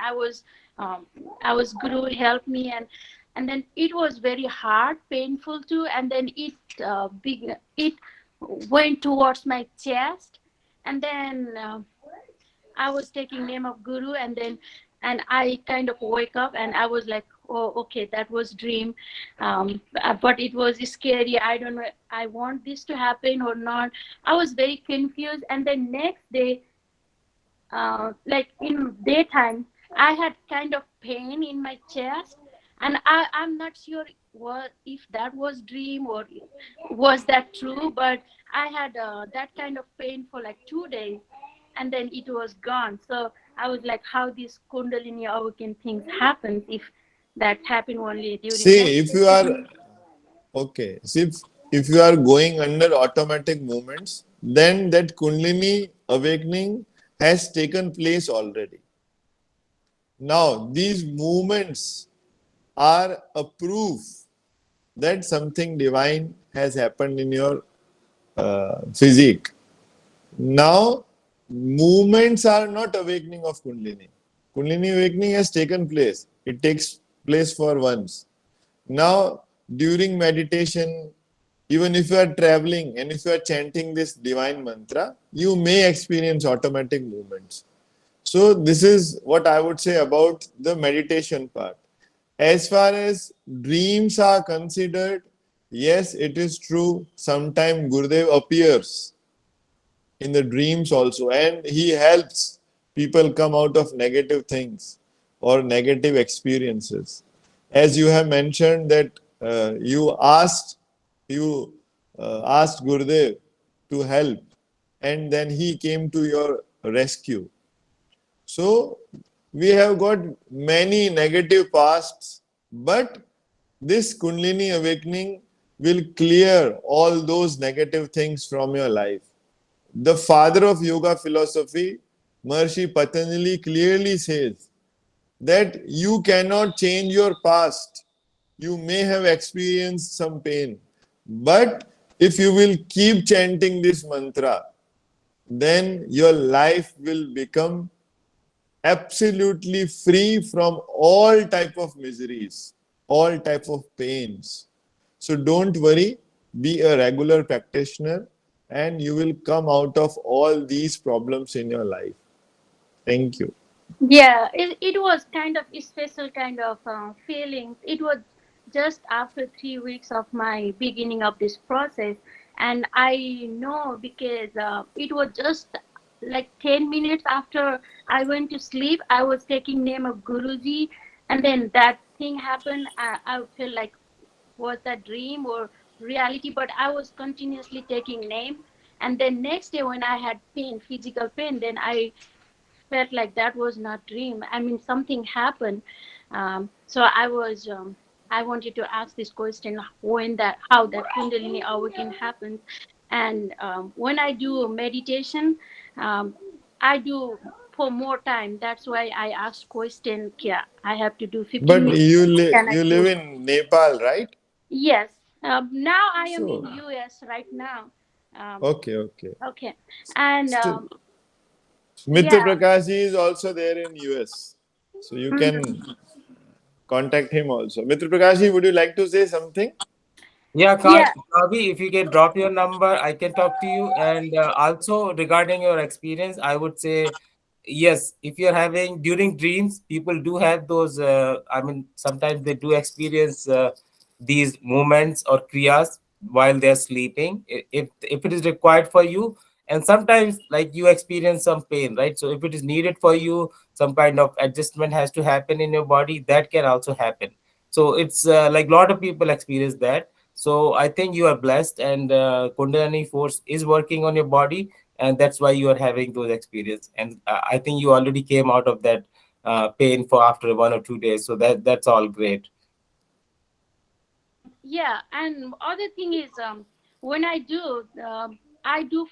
um, I was Guru help me, and then it was very hard, painful too, and then it went towards my chest, and then I was taking name of Guru, and then and I kind of wake up, and I was like, oh, okay, that was dream, but it was scary. I don't know, I want this to happen or not. I was very confused, and then next day, like in daytime, I had kind of pain in my chest, and I'm not sure what if that was dream or was that true, but I had that kind of pain for like 2 days, and then it was gone. So I was like, how this Kundalini awakening things happens if that happened only during See, if you are meditation. okay, see if you are going under automatic movements, then that Kundalini awakening has taken place already. Now, these movements are a proof that something divine has happened in your physique. Now, movements are not awakening of Kundalini. Kundalini awakening has taken place. It takes place for once. Now, during meditation, even if you are traveling and if you are chanting this divine mantra, you may experience automatic movements. So, this is what I would say about the meditation part. As far as dreams are considered, yes, it is true. Sometimes Gurudev appears in the dreams also, and he helps people come out of negative things or negative experiences. As you have mentioned that you asked Gurudev to help, and then he came to your rescue. So we have got many negative pasts, but this Kundalini awakening will clear all those negative things from your life. The father of yoga philosophy, Maharishi Patanjali, clearly says that you cannot change your past. You may have experienced some pain, but if you will keep chanting this mantra, then your life will become absolutely free from all type of miseries, all type of pains. So don't worry, be a regular practitioner, and you will come out of all these problems in your life. Thank you. Yeah, it was kind of a special kind of feelings. It was just after 3 weeks of my beginning of this process, and I know because it was just like 10 minutes after I went to sleep, I was taking name of Guruji, and then that thing happened. I feel like was that dream or reality, but I was continuously taking name, and then next day when I had pain, physical pain, then I felt like that was not dream. I mean, something happened. So I wanted to ask this question: when that, how that Kundalini awakening happens, and when I do meditation, um, I do for more time. That's why I asked question. Yeah, I have to do 15 But minutes. Can I you live do? in Nepal, right? Yes. Now I am in So, US right now. Um, okay, okay. okay, and So, Mitra yeah. Prakash is also there in US. So you Mhm. can contact him also. Mitra Prakash, would you like to say something? Yeah, Yeah. Kavi, if you can drop your number, I can talk to you. And also regarding your experience, I would say yes. If you're having during dreams, people do have those. I mean, sometimes they do experience these moments or kriyas while they're sleeping. If it is required for you, and sometimes like you experience some pain, right? So if it is needed for you, some kind of adjustment has to happen in your body. That can also happen. So it's like a lot of people experience that. So I think you are blessed, and Kundalini force is working on your body, and that's why you are having those experience. And I think you already came out of that pain for after 1 or 2 days. So that's all great. Yeah, and other thing is, when I do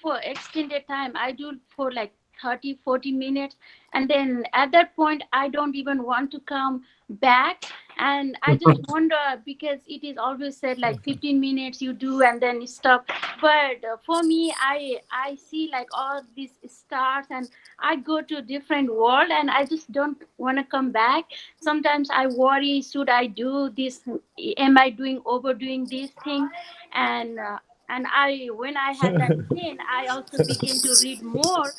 for extended time. I do for like 30, 40 minutes, and then at that point I don't even want to come back, and I just wonder because it is always said like 15 minutes you do and then stop. But for me, I see like all these stars, and I go to a different world, and I just don't want to come back. Sometimes I worry, should I do this, am I doing overdoing this thing? And I, when I had that pain, I also began to read more,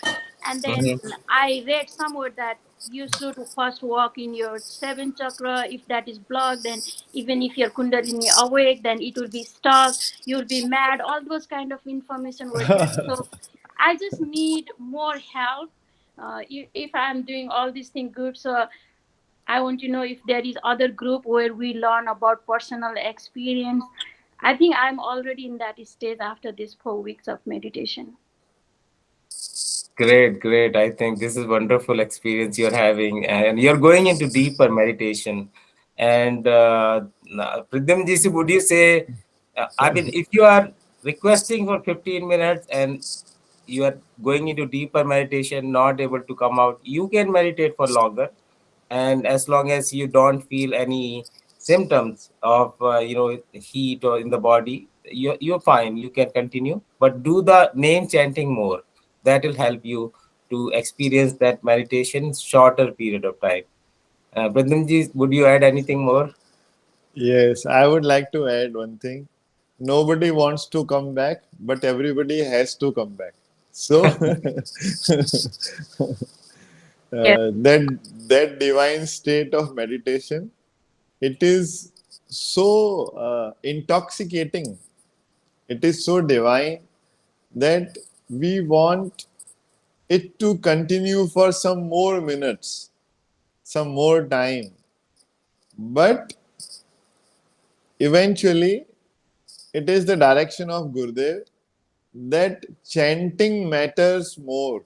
and then Mhm. I read somewhere that you should first walk in your seventh chakra. If that is blocked, then even if your kundalini awake, then it will be stuck, you'll be mad. All those kind of information were there. So I just need more help. If I'm doing all these things good, so I want to know if there is other group where we learn about personal experience. I think I'm already in that stage after these 4 weeks of meditation. Great, great. I think this is wonderful experience you're having, and you're going into deeper meditation. And Pridham ji, would you say, I mean, if you are requesting for 15 minutes and you are going into deeper meditation, not able to come out, you can meditate for longer. And as long as you don't feel any symptoms of heat or in the body, you're fine, you can continue, but do the name chanting more. That will help you to experience that meditation shorter period of time. Brandon would you add anything more? Yes, I would like to add one thing. Nobody wants to come back, but everybody has to come back. So Yeah. that divine state of meditation, it is so intoxicating. It is so divine that we want it to continue for some more minutes, some more time. But eventually, it is the direction of Gurudev that chanting matters more.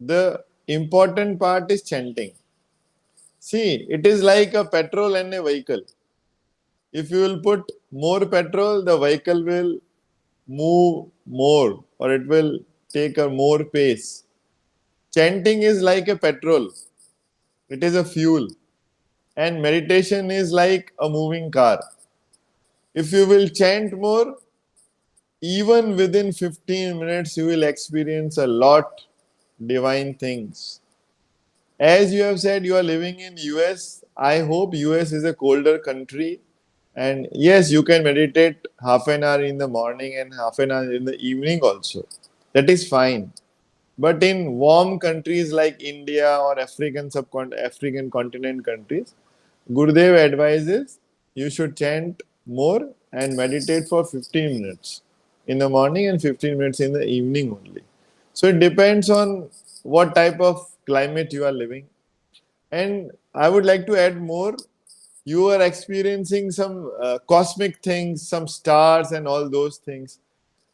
The important part is chanting. See, it is like a petrol and a vehicle. If you will put more petrol, the vehicle will move more or it will take a more pace. Chanting is like a petrol, it is a fuel, and meditation is like a moving car. If you will chant more, even within 15 minutes, you will experience a lot divine things. As you have said, you are living in US. I hope US is a colder country, and yes, you can meditate half an hour in the morning and half an hour in the evening also. That is fine. But in warm countries like India or African continent countries, Gurudev advises you should chant more and meditate for 15 minutes in the morning and 15 minutes in the evening only. So it depends on what type of climate you are living. And I would like to add more. You are experiencing some cosmic things, some stars and all those things.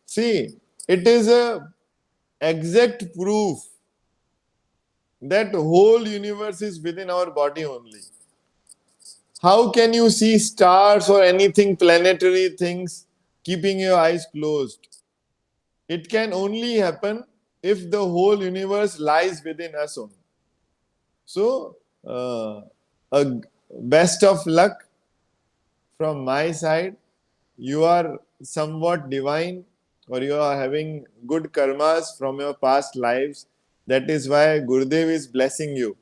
See, it is a exact proof that whole universe is within our body only. How can you see stars or anything planetary things keeping your eyes closed? It can only happen if the whole universe lies within us only. So, a best of luck from my side. You are somewhat divine, or you are having good karmas from your past lives. That is why Gurudev is blessing you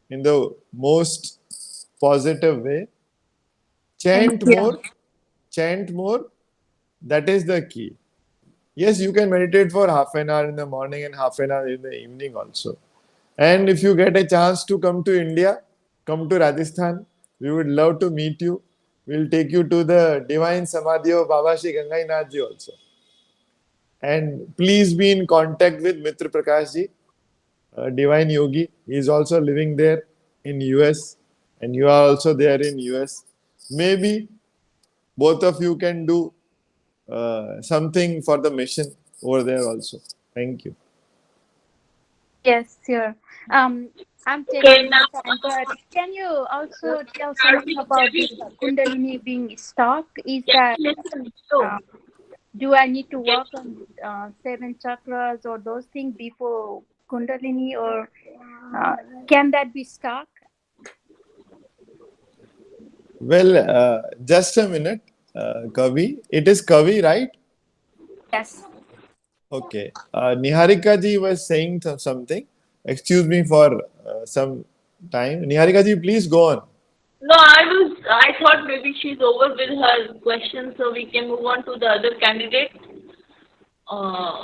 in the most positive way. Thank Chant you. more, chant more. That is the key. Yes, you can meditate for half an hour in the morning and half an hour in the evening also. And if you get a chance to come to India, come to Rajasthan, we would love to meet you. We'll take you to the divine Samadhi of Baba Shri Gangai Nath ji also. And please be in contact with Mitra Prakash ji, a divine yogi. He is also living there in US, and you are also there in US. Maybe both of you can do something for the mission over there also. Thank you. Yes, sure. Um, I'm taking my time, but can you also tell something about this Kundalini being stuck? Is that uh, do I need to work on seven chakras or those things before Kundalini, or can that be stuck? Well, just a minute, Kavi. It is Kavi, right? Yes. Okay. Niharika ji was saying something. Excuse me for some time. Niharika ji, please go on. No, I thought maybe she's over with her question, so we can move on to the other candidate. Uh,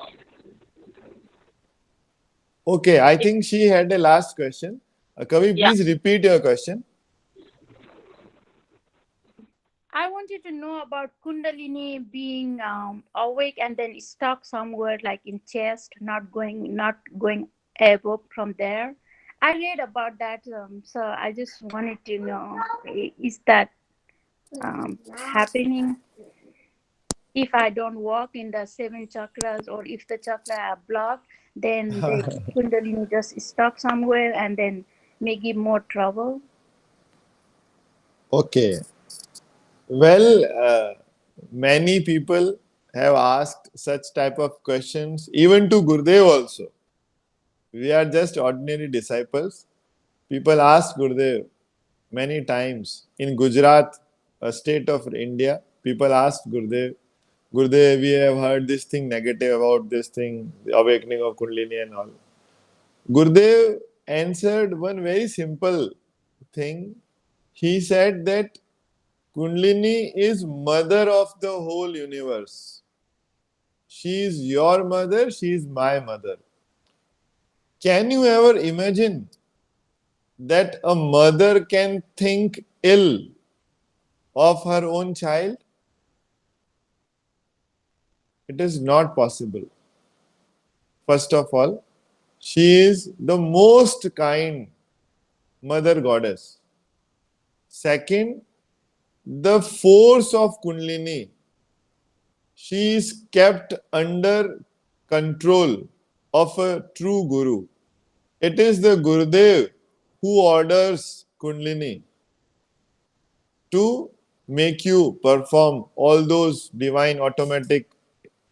Okay, I think she had a last question. Kavi, yeah. please repeat your question. I wanted to know about Kundalini being awake and then stuck somewhere like in chest, not going above from there. I read about that, so I just wanted to know, is that happening if I don't walk in the seven chakras, or if the chakra are blocked, then the Kundalini just stuck somewhere and then may give more trouble. Okay. Well, many people have asked such type of questions, even to Gurudev also. We are just ordinary disciples. People ask Gurudev many times. In Gujarat, a state of India, people ask Gurudev, Gurudev, we have heard this thing negative about this thing, the awakening of Kundalini and all. Gurudev answered one very simple thing. He said that Kundalini is mother of the whole universe. She is your mother, she is my mother. Can you ever imagine that a mother can think ill of her own child? It is not possible. First of all, she is the most kind mother goddess. Second, the force of Kundalini, she is kept under control of a true guru. It is the Gurudev who orders Kundalini to make you perform all those divine automatic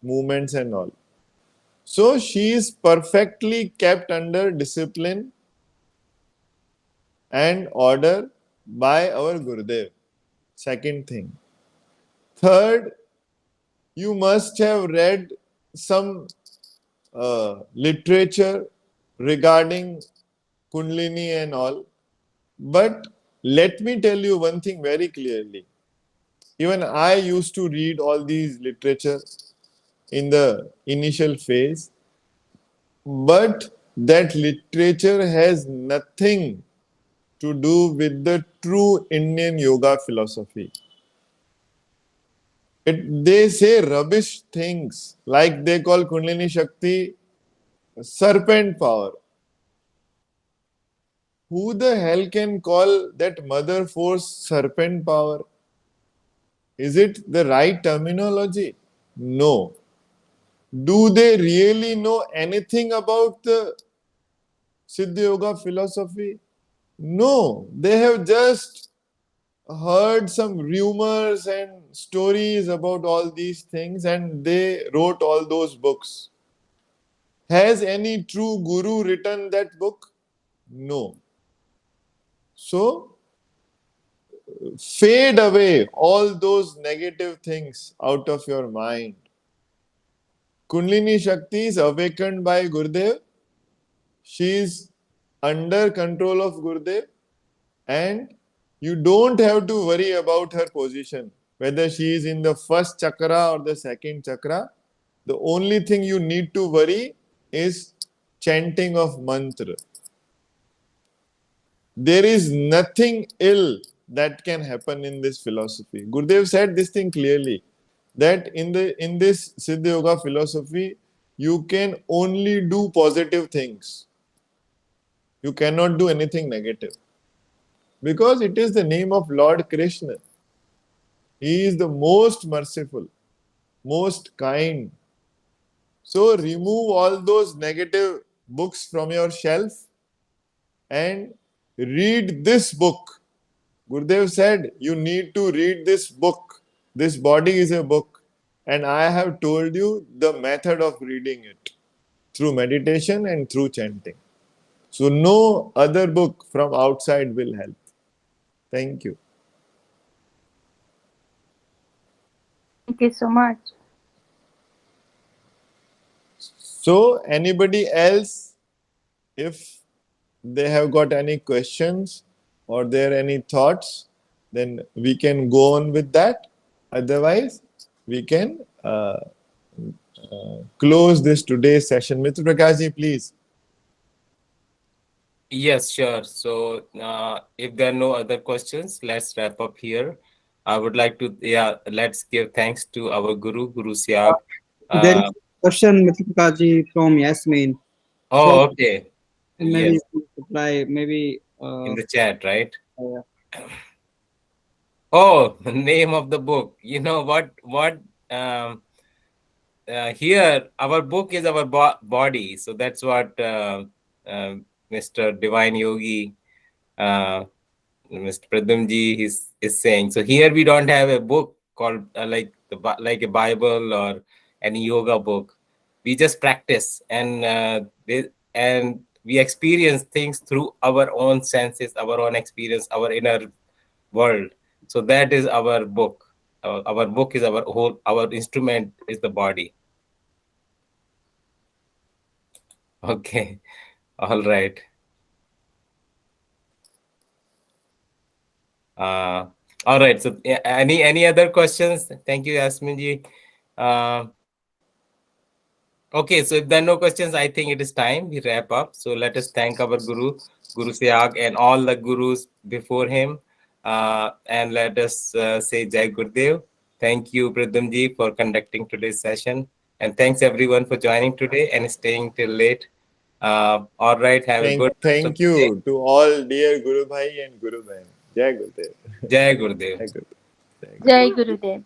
movements and all. So she is perfectly kept under discipline and order by our Gurudev. Second thing. Third, you must have read some literature regarding Kundalini and all. But let me tell you one thing very clearly. Even I used to read all these literature in the initial phase, but that literature has nothing to do with the true Indian yoga philosophy. They say rubbish things, like they call Kundalini Shakti serpent power. Who the hell can call that mother force serpent power? Is it the right terminology? No. Do they really know anything about the Siddha Yoga philosophy? No. They have just heard some rumors and stories about all these things and they wrote all those books. Has any true guru written that book? No. So, fade away all those negative things out of your mind. Kundalini Shakti is awakened by Gurudev. She is under control of Gurudev, and you don't have to worry about her position, whether she is in the first chakra or the second chakra. The only thing you need to worry is chanting of mantra. There is nothing ill that can happen in this philosophy. Gurudev said this thing clearly, that in this Siddha Yoga philosophy, you can only do positive things. You cannot do anything negative. Because it is the name of Lord Krishna. He is the most merciful, most kind. So remove all those negative books from your shelf and read this book. Gurudev said, you need to read this book. This body is a book. And I have told you the method of reading it through meditation and through chanting. So no other book from outside will help. Thank you. Thank you so much. So anybody else, if they have got any questions or there any thoughts, then we can go on with that. Otherwise, we can close this today's session. Mr. Prakashji, please. Yes, sure. So if there are no other questions, let's wrap up here. I would like to, let's give thanks to our Guru Siyag. There is a question, Mr. Prakash from Yasmin. So Okay. maybe Yes, you can reply, maybe. in the chat, right? Yeah. Oh, the name of the book. You know what? Um, Here, our book is our body. So that's what Mr. Divine Yogi, Mr. Pradumji is saying. So here we don't have a book called like a Bible or any yoga book. We just practice and we experience things through our own senses, our own experience, our inner world. So that is our book. Our book is our instrument is the body. Okay. All right. All right. So any other questions? Thank you, Yasminji. Okay, so if there are no questions, I think it is time we wrap up. So let us thank our Guru Siyag, and all the gurus before him. And let us say Jai Gurudev. Thank you, Pradumji, for conducting today's session. And thanks everyone for joining today and staying till late. All right, have a good rest of Thank the day. you to all dear Guru Bhai and Guru Bhain. Jai Gurudev. Jai Gurudev. Jai Gurudev. Jai Gurudev.